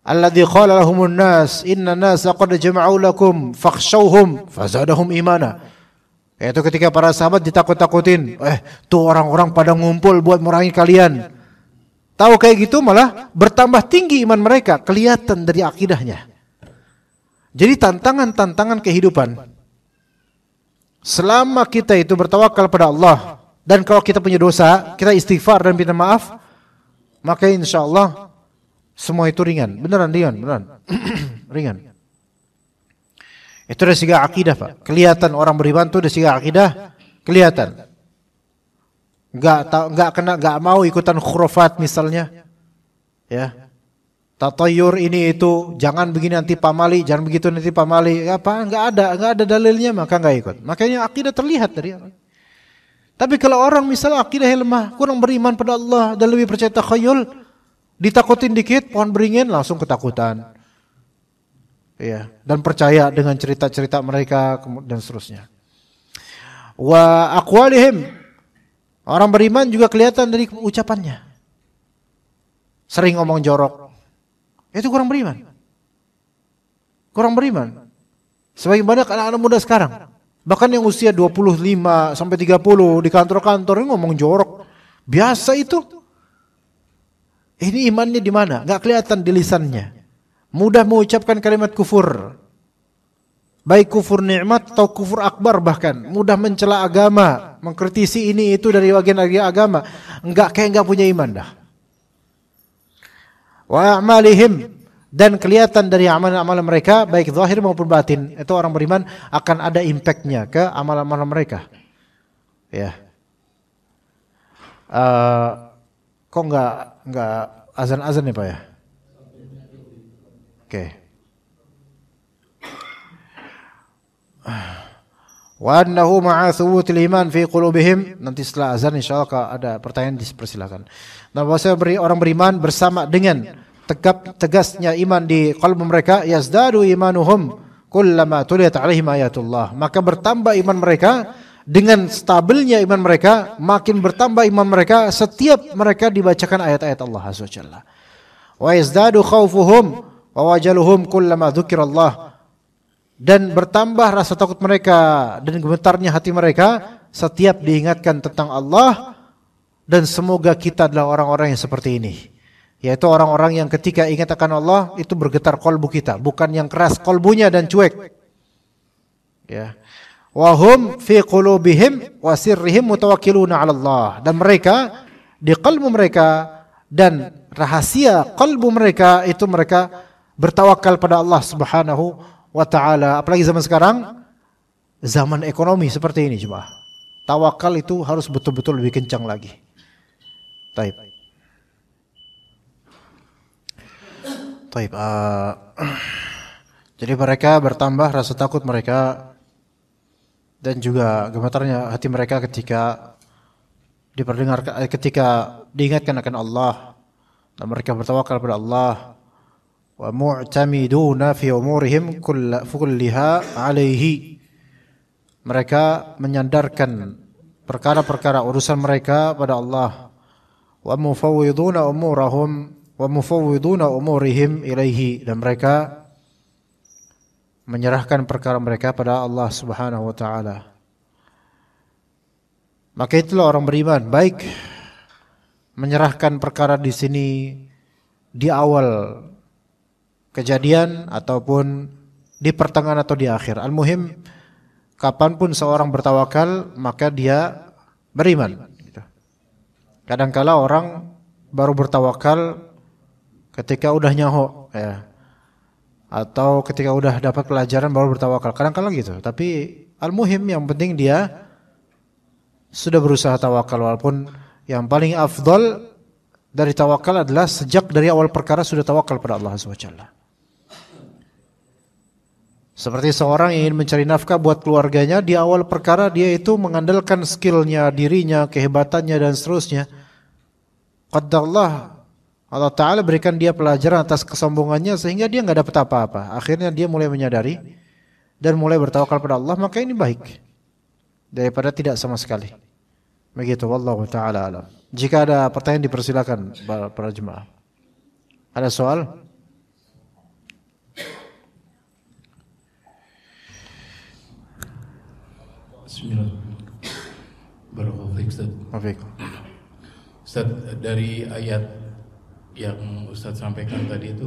Alladzi qala lahumun nas inna nasa qad jama'u lakum fakhshawhum fazadahum imana. Yaitu ketika para sahabat ditakut-takutin, tuh orang-orang pada ngumpul buat merangi kalian. Tahu kayak gitu malah bertambah tinggi iman mereka, kelihatan dari akidahnya. Jadi tantangan-tantangan kehidupan, selama kita itu bertawakal pada Allah, dan kalau kita punya dosa, kita istighfar dan minta maaf, maka insya Allah semua itu ringan. Beneran. Ringan. Itu dari segi akidah, Pak. Kelihatan orang beriman itu dari segi akidah, kelihatan. Enggak mau ikutan khurafat misalnya. Ya. Tatayur ini itu, jangan begini nanti pamali, jangan begitu nanti pamali. Apa? Enggak ada dalilnya, maka enggak ikut. Makanya akidah terlihat dari orang. Tapi kalau orang misalnya akidahnya lemah, kurang beriman pada Allah dan lebih percaya takhayul, ditakutin dikit, pohon beringin langsung ketakutan. Ya, dan percaya dengan cerita-cerita mereka dan seterusnya. Wa aqwalihim, orang beriman juga kelihatan dari ucapannya. Sering ngomong jorok. Itu kurang beriman. Sebagian banyak anak-anak muda sekarang, bahkan yang usia 25 sampai 30 di kantor-kantor ini ngomong jorok. Biasa itu. Ini imannya di mana? Enggak kelihatan di lisannya. Mudah mengucapkan kalimat kufur. Baik kufur nikmat atau kufur akbar bahkan. Mudah mencela agama, mengkritisi ini itu dari bagian agama. Enggak punya iman dah. Wa a'malihim, dan kelihatan dari amalan-amalan mereka baik zahir maupun batin, itu orang beriman akan ada impactnya ke amalan-amalan mereka. Ya. Kok enggak azan-azan ya Pak ya? Oke. Wa annahu ma'a thubutil iman fi qulubihim, nanti setelah azan insyaallah kalau ada pertanyaan dipersilakan. Nah, bahwasanya orang beriman bersama dengan tegasnya iman di qalbu mereka, yazdadu imanuhum kullama tuliyat alaihim ayatullah, maka bertambah iman mereka dengan stabilnya iman mereka, makin bertambah iman mereka setiap mereka dibacakan ayat-ayat Allah Azza wa Jalla. Wa yazdadu khaufuhum wa wajaluhum kullama dzukirallah, dan bertambah rasa takut mereka dan gemetarnya hati mereka setiap diingatkan tentang Allah. Dan semoga kita adalah orang-orang yang seperti ini, yaitu orang-orang yang ketika ingat akan Allah itu bergetar kolbu kita, bukan yang keras kolbunya dan cuek. Ya. Wa hum fi qulubihim wa sirrihim mutawakkiluna 'ala Allah, dan mereka di kalbu mereka dan rahasia kalbu mereka itu mereka bertawakal pada Allah Subhanahu wa taala. Apalagi zaman sekarang, zaman ekonomi seperti ini, jemaah. Tawakal itu harus betul-betul lebih kencang lagi. Taib. Jadi mereka bertambah rasa takut mereka dan juga gemetarnya hati mereka ketika diingatkan akan Allah, dan mereka bertawakal pada Allah. Wa mu'tamiduna fi umurihim kulliha alaihi, mereka menyandarkan perkara-perkara urusan mereka pada Allah. Wa mufawwiduna umurihim ilaihi, dan mereka menyerahkan perkara mereka pada Allah Subhanahu wa taala. Maka itulah orang beriman, baik menyerahkan perkara di sini di awal kejadian ataupun di pertengahan atau di akhir. Al-muhim, kapanpun seorang bertawakal maka dia beriman. Kadangkala orang baru bertawakal ketika udah nyaho, ya, atau ketika udah dapat pelajaran baru bertawakal. Kadang-kala gitu. Tapi al-muhim, yang penting dia sudah berusaha tawakal, walaupun yang paling afdal dari tawakal adalah sejak dari awal perkara sudah tawakal pada Allah Subhanahu wa taala. Seperti seorang yang ingin mencari nafkah buat keluarganya, di awal perkara dia itu mengandalkan skillnya, dirinya, kehebatannya dan seterusnya. Qadarullah, Allah Ta'ala berikan dia pelajaran atas kesombongannya sehingga dia nggak dapat apa-apa. Akhirnya dia mulai menyadari dan mulai bertawakal pada Allah, maka ini baik daripada tidak sama sekali. Begitu, wallahu taala alam. Jika ada pertanyaan dipersilakan para jemaah. Ada soal? Bismillah. Barakallahu fiik, Ustaz. Ustaz, dari ayat yang Ustaz sampaikan tadi itu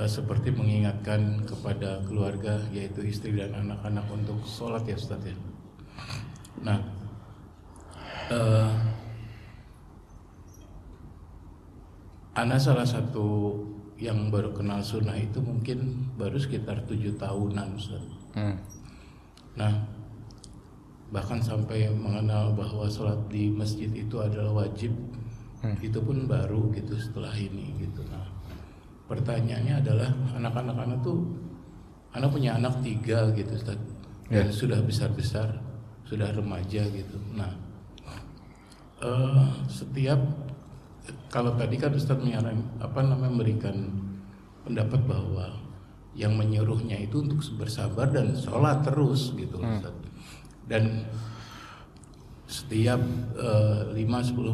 seperti mengingatkan kepada keluarga, yaitu istri dan anak-anak untuk sholat ya Ustaz ya. Nah, ana salah satu yang baru kenal sunnah itu mungkin baru sekitar 7 tahunan Ustaz. Nah, bahkan sampai mengenal bahwa sholat di masjid itu adalah wajib, itu pun baru gitu setelah ini gitu. Nah, pertanyaannya adalah anak-anak tuh, anak punya anak 3 gitu Ustaz, dan sudah besar-besar, sudah remaja gitu. Nah, setiap kalau tadi kan Ustaz memberikan pendapat bahwa yang menyuruhnya itu untuk bersabar dan sholat terus gitu Ustaz. Dan setiap 5-10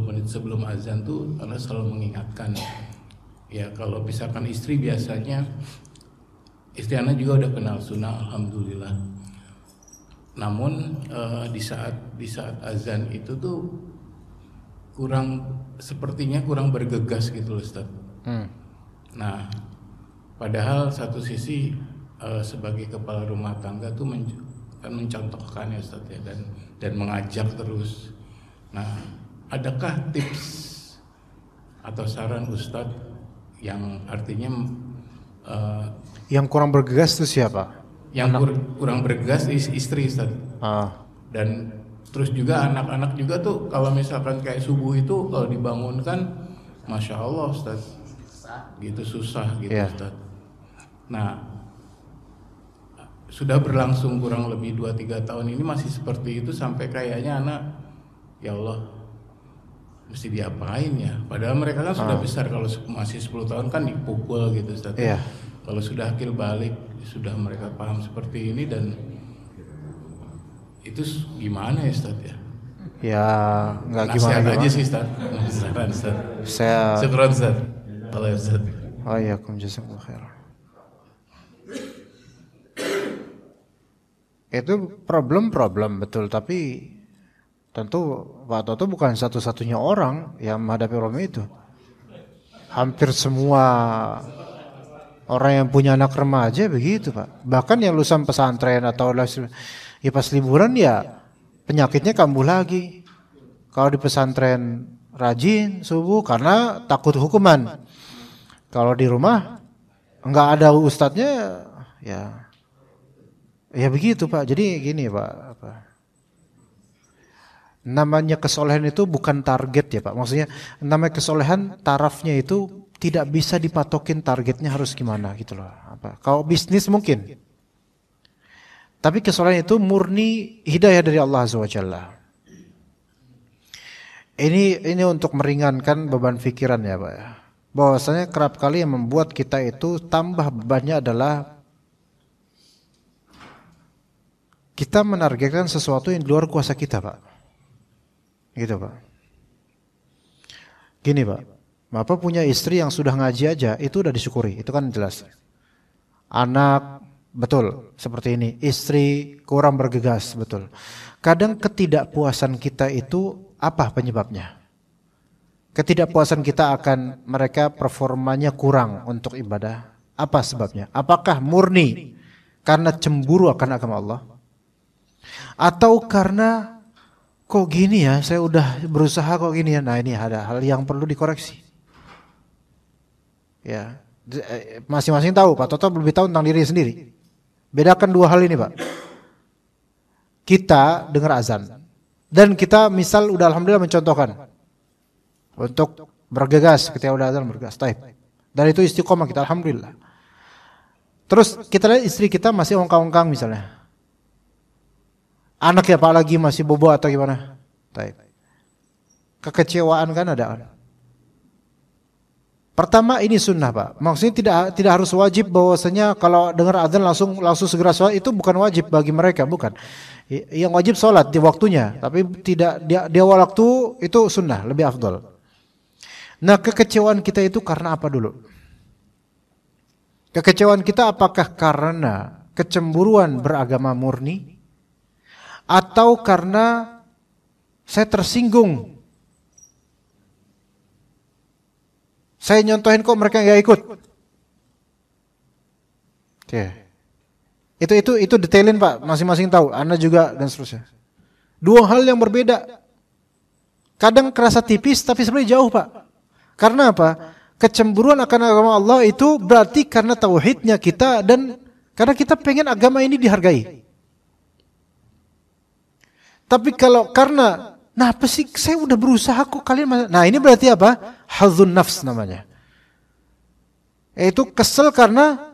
menit sebelum azan tuh Anda selalu mengingatkan. Ya kalau misalkan istri biasanya, istri Anda juga udah kenal sunnah alhamdulillah. Namun di saat azan itu tuh sepertinya kurang bergegas gitu loh Ustaz. Nah, padahal satu sisi sebagai kepala rumah tangga tuh kan mencontohkan ya Ustaz ya, dan mengajak terus. Nah, adakah tips atau saran Ustaz yang artinya yang kurang bergegas itu siapa? Yang kurang bergegas istri Ustaz. Dan terus juga anak-anak juga tuh kalau misalkan kayak subuh itu kalau dibangunkan Masya Allah Ustaz, gitu susah gitu Ustaz. Nah, sudah berlangsung kurang lebih 2-3 tahun ini masih seperti itu, sampai kayaknya anak, ya Allah, mesti diapain ya? Padahal mereka kan sudah besar, kalau masih 10 tahun kan dipukul gitu Ustaz. Kalau sudah akil balik, sudah mereka paham seperti ini, dan itu gimana ya Ustaz ya? Ya nggak gimana aja sih Ustaz. Saran Ustaz. Syukran Ustaz. Allah Ustaz. Waalaikumsalam jazakallahu khairan. Itu problem betul, tapi tentu Pak Toto bukan satu-satunya orang yang menghadapi problem itu. Hampir semua orang yang punya anak remaja begitu Pak. Bahkan yang lulusan pesantren atau ya pas liburan ya penyakitnya kambuh lagi. Kalau di pesantren rajin subuh karena takut hukuman. Kalau di rumah enggak ada ustadznya ya begitu Pak. Jadi gini Pak, namanya kesolehan itu bukan target ya Pak. Maksudnya namanya kesolehan tarafnya itu tidak bisa dipatokin targetnya harus gimana gitu loh. Kalau bisnis mungkin. Tapi kesolehan itu murni hidayah dari Allah Azza wa Jalla. Ini untuk meringankan beban pikiran ya Pak ya. Bahwasanya kerap kali yang membuat kita itu tambah bebannya adalah kita menargetkan sesuatu yang di luar kuasa kita Pak. Gitu Pak. Gini Pak, Bapak punya istri yang sudah ngaji aja, itu udah disyukuri, itu kan jelas. Anak, betul, seperti ini. Istri kurang bergegas, betul. Kadang ketidakpuasan kita itu apa penyebabnya? Ketidakpuasan kita akan mereka performanya kurang untuk ibadah. Apa sebabnya? Apakah murni karena cemburu akan agama Allah? Atau karena kok gini ya, saya udah berusaha kok gini ya. Nah ini ada hal yang perlu dikoreksi. Ya, masing-masing tahu, Pak Toto lebih tahu tentang diri sendiri. Bedakan dua hal ini Pak. Kita dengar azan dan kita misal udah alhamdulillah mencontohkan untuk bergegas ketika udah azan bergegas. Dan itu istiqomah kita alhamdulillah. Terus kita lihat istri kita masih ongkang-ongkang misalnya. Anak ya Pak lagi masih bobo atau gimana? Kekecewaan kan ada. Pertama ini sunnah Pak. Maksudnya tidak harus wajib bahwasanya kalau dengar azan langsung segera sholat, itu bukan wajib bagi mereka, bukan. Yang wajib sholat di waktunya, tapi tidak di awal waktu itu sunnah, lebih afdal. Nah, kekecewaan kita itu karena apa dulu? Kekecewaan kita apakah karena kecemburuan beragama murni, atau karena saya tersinggung, saya nyontohin kok mereka nggak ikut? Oke. Itu detailin Pak, masing-masing tahu, Anda juga dan seterusnya. Dua hal yang berbeda. Kadang kerasa tipis tapi sebenarnya jauh Pak. Karena apa? Kecemburuan akan agama Allah itu berarti karena tauhidnya kita dan karena kita pengen agama ini dihargai. Tapi kalau karena, nah apa sih, saya udah berusaha kok kalian, nah ini berarti apa? Hadzun nafs namanya. Yaitu kesel karena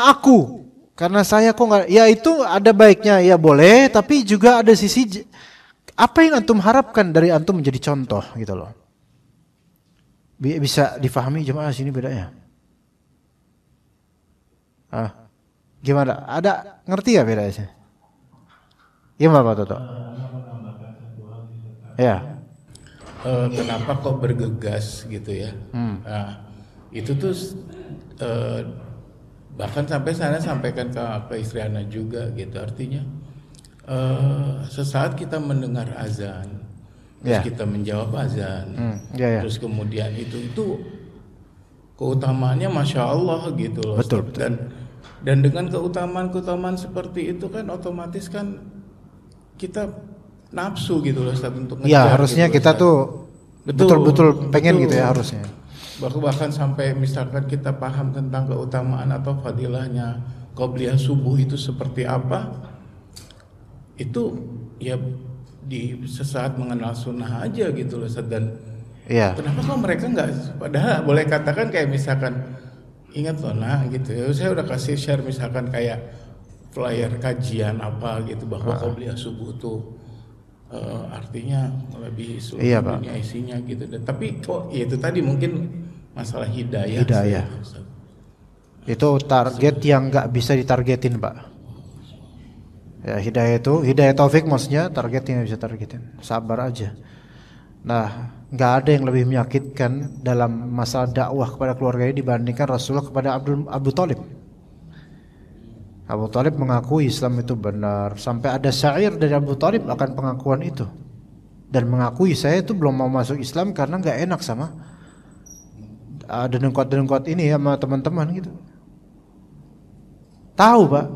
aku, karena saya kok nggak, ya itu ada baiknya, ya boleh, tapi juga ada sisi apa yang antum harapkan dari antum menjadi contoh gitu loh. Bisa difahami jemaah sini bedanya? Gimana? Ada ngerti ya bedanya? Gimana Pak Toto? Ya. Kenapa kok bergegas gitu ya? Nah, itu tuh bahkan sampai saya sampaikan ke istri Ana juga gitu. Artinya sesaat kita mendengar azan, terus kita menjawab azan, terus kemudian itu keutamaannya masya Allah gitu loh. Betul. Dan dengan keutamaan seperti itu kan otomatis kan kita nafsu gitu loh Ustaz untuk ngejar. Ya harusnya gitu, kita Ustaz. tuh betul-betul pengen gitu ya harusnya. Bahkan sampai misalkan kita paham tentang keutamaan atau fadilahnya qobliyah subuh itu seperti apa, itu ya di sesaat mengenal sunnah aja gitu loh. Dan kenapa kok mereka nggak, padahal boleh katakan kayak misalkan ingat loh nah gitu ya, saya udah kasih share misalkan kayak flyer kajian apa gitu bahwa qobliyah subuh tuh artinya lebih seluruh dunia isinya gitu. Dan tapi kok ya itu tadi mungkin masalah hidayah. Itu target yang nggak bisa ditargetin Pak. Ya hidayah taufik maksudnya, target yang bisa targetin. Sabar aja. Nah, nggak ada yang lebih menyakitkan dalam masalah dakwah kepada keluarganya dibandingkan Rasulullah kepada Abu Thalib. Abu Thalib mengakui Islam itu benar, sampai ada syair dari Abu Thalib akan pengakuan itu, dan mengakui saya itu belum mau masuk Islam karena nggak enak sama dengkot ini ya sama teman-teman gitu. Tahu Pak,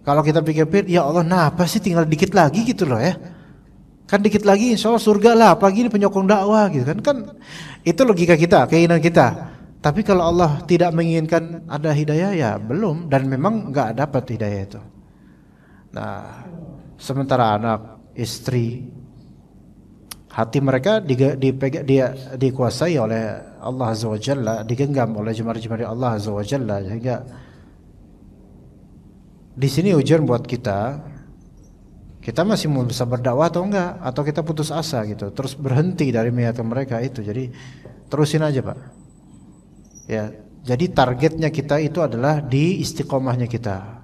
kalau kita pikir-pikir ya Allah, nah apa sih tinggal dikit lagi gitu loh ya, kan dikit lagi insya Allah surga lah, apalagi ini penyokong dakwah gitu kan itu logika kita, keinginan kita. Tapi kalau Allah tidak menginginkan ada hidayah ya belum, dan memang nggak dapat hidayah itu. Nah, sementara anak, istri, hati mereka dikuasai oleh Allah Azza wa Jalla, digenggam oleh jemari-jemari Allah Azza wa Jalla, sehingga di sini ujian buat kita masih mau bisa berdakwah atau enggak, atau kita putus asa gitu, terus berhenti dari niatan mereka itu. Jadi terusin aja Pak. Ya, jadi targetnya kita itu adalah di istiqomahnya kita.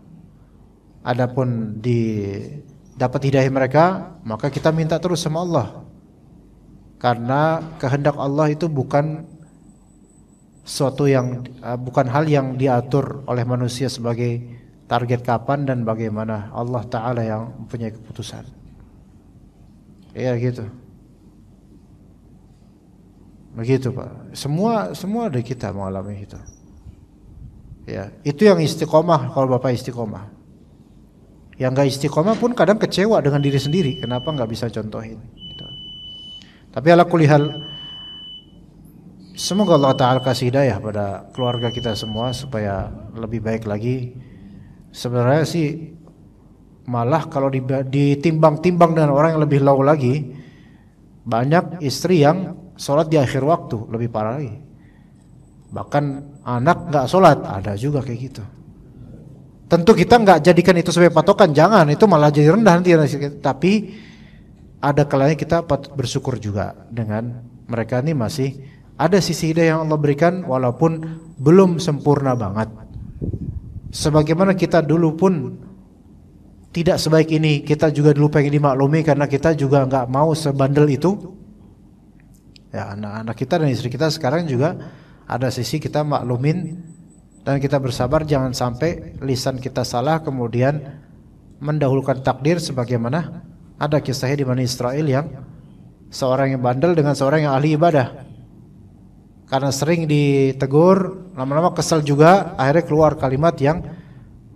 Adapun di dapat hidayah mereka, maka kita minta terus sama Allah. Karena kehendak Allah itu bukan bukan hal yang diatur oleh manusia sebagai target kapan dan bagaimana. Allah Ta'ala yang mempunyai keputusan. Ya gitu. Begitu Pak. Semua dari kita mengalami itu. Ya, itu yang istiqomah kalau Bapak istiqomah. Yang enggak istiqomah pun kadang kecewa dengan diri sendiri, kenapa enggak bisa contohin gitu. Tapi ala kulli hal, semoga Allah Ta'ala kasih hidayah pada keluarga kita semua supaya lebih baik lagi. Sebenarnya sih malah kalau ditimbang-timbang dengan orang yang lebih low lagi, banyak istri yang sholat di akhir waktu, lebih parah lagi. Bahkan anak nggak sholat, ada juga kayak gitu. Tentu kita nggak jadikan itu sebagai patokan, jangan, itu malah jadi rendah nanti. Tapi ada kalanya kita patut bersyukur juga dengan mereka ini masih Ada sisi hidayah yang Allah berikan walaupun belum sempurna banget. Sebagaimana kita dulu pun tidak sebaik ini, kita juga dulu pengen dimaklumi karena kita juga nggak mau sebandel itu. Ya, anak-anak kita dan istri kita sekarang juga ada sisi kita maklumin dan kita bersabar jangan sampai lisan kita salah kemudian mendahulukan takdir, sebagaimana ada kisahnya di Bani Israel yang seorang yang bandel dengan seorang yang ahli ibadah. Karena sering ditegur, lama-lama kesal juga, akhirnya keluar kalimat yang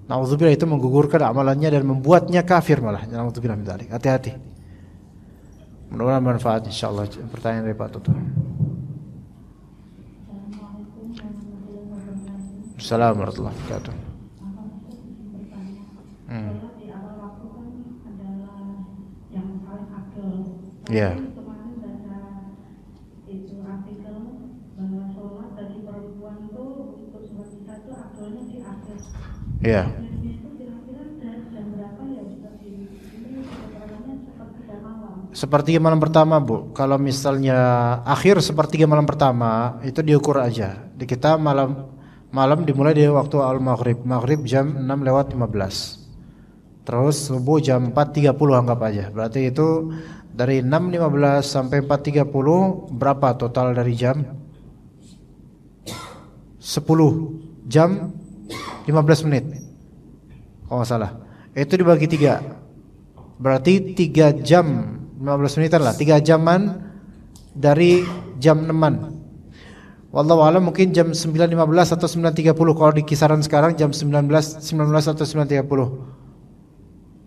na'udzubillah itu menggugurkan amalannya dan membuatnya kafir malah. Na'udzubillah min dzalik. Hati-hati. Mudah-mudahan manfaat insyaallah. Pertanyaan dari Pak Toto. Assalamualaikum warahmatullahi wabarakatuh. Ya. Ya. Sepertiga malam pertama, Bu. Kalau misalnya akhir sepertiga malam pertama itu diukur aja. Di kita malam dimulai dari waktu al-maghrib. Maghrib jam 6:15. Terus subuh jam 4.30 anggap aja. Berarti itu dari 6.15 sampai 4.30 berapa total dari jam? 10 jam 15 menit. Kalau nggak salah. Itu dibagi 3. Berarti 3 jam 15 menitan lah. 3 jaman dari jam 6-an. Wallahu a'lam mungkin jam 9.15 atau 9.30. Kalau di kisaran sekarang jam 19 atau 9.30.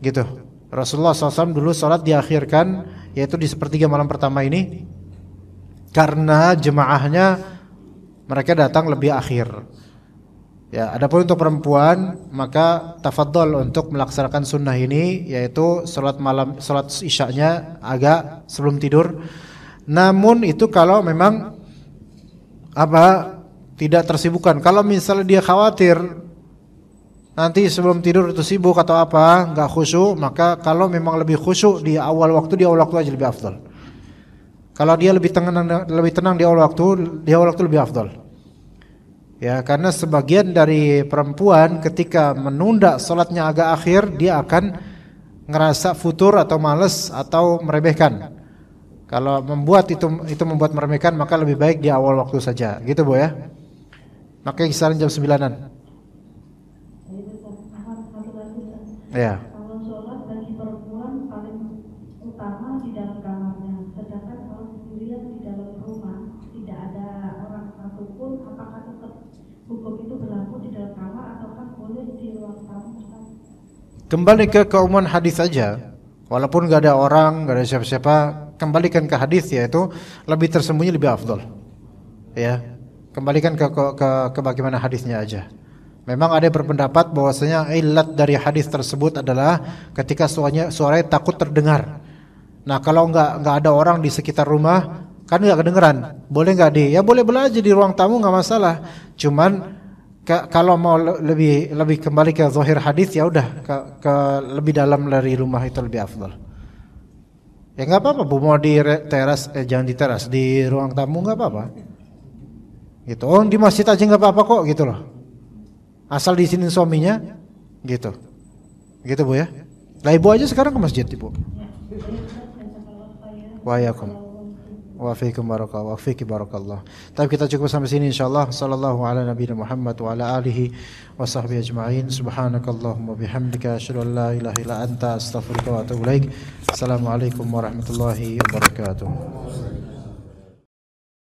Gitu. Rasulullah SAW dulu sholat diakhirkan yaitu di sepertiga malam pertama ini karena jemaahnya mereka datang lebih akhir. Ya, adapun untuk perempuan maka tafadhol untuk melaksanakan sunnah ini yaitu sholat malam, sholat isyaknya agak sebelum tidur. Namun itu kalau memang tidak tersibukkan. Kalau misalnya dia khawatir nanti sebelum tidur itu sibuk atau nggak khusyuk, maka kalau memang lebih khusyuk di awal waktu aja lebih afdal. Kalau dia lebih tenang di awal waktu lebih afdal. Ya, karena sebagian dari perempuan ketika menunda sholatnya agak akhir, dia akan ngerasa futur atau malas atau meremehkan. Kalau membuat itu membuat meremehkan, maka lebih baik di awal waktu saja. Gitu, Bu ya. Makanya kisaran jam 9-an. Ya. Kalau sholat bagi perempuan paling utama di dalam kamarnya, sedangkan kalau sendirian di dalam rumah tidak ada orang satupun, apakah tetap hukum itu berlaku di dalam kamar ataukah boleh di ruang tamu? Kembali ke keumuman hadis saja. Walaupun gak ada orang, gak ada siapa-siapa, kembalikan ke hadis yaitu lebih tersembunyi lebih afdal. Ya, kembalikan ke bagaimana hadisnya aja. Memang ada berpendapat bahwasanya illat dari hadis tersebut adalah ketika suaranya takut terdengar. Nah, kalau nggak ada orang di sekitar rumah, kan nggak kedengeran. Boleh nggak ya boleh aja di ruang tamu nggak masalah. Cuman kalau mau lebih kembali ke zahir hadis ya udah ke lebih dalam dari rumah itu lebih afdal. Ya nggak apa-apa, Bu, mau di teras jangan di teras, di ruang tamu nggak apa-apa. Gitu. Oh, di masjid aja nggak apa-apa kok gitu loh. Asal diizinin suaminya, gitu, Bu ya. Lah Ibu aja sekarang ke masjid, Ibu. Wa'alaikum. Wa fiikum barakallahu, wa fiiki barakallah. Tapi kita cukup sampai sini insyaallah. Sallallahu ala nabiyina Muhammad wa ala alihi wa sahbihi ajma'in. Subhanakallahumma bihamdika asyhadu an la ilaha illa anta astaghfiruka wa atubu ilaik. Assalamualaikum warahmatullahi wabarakatuh.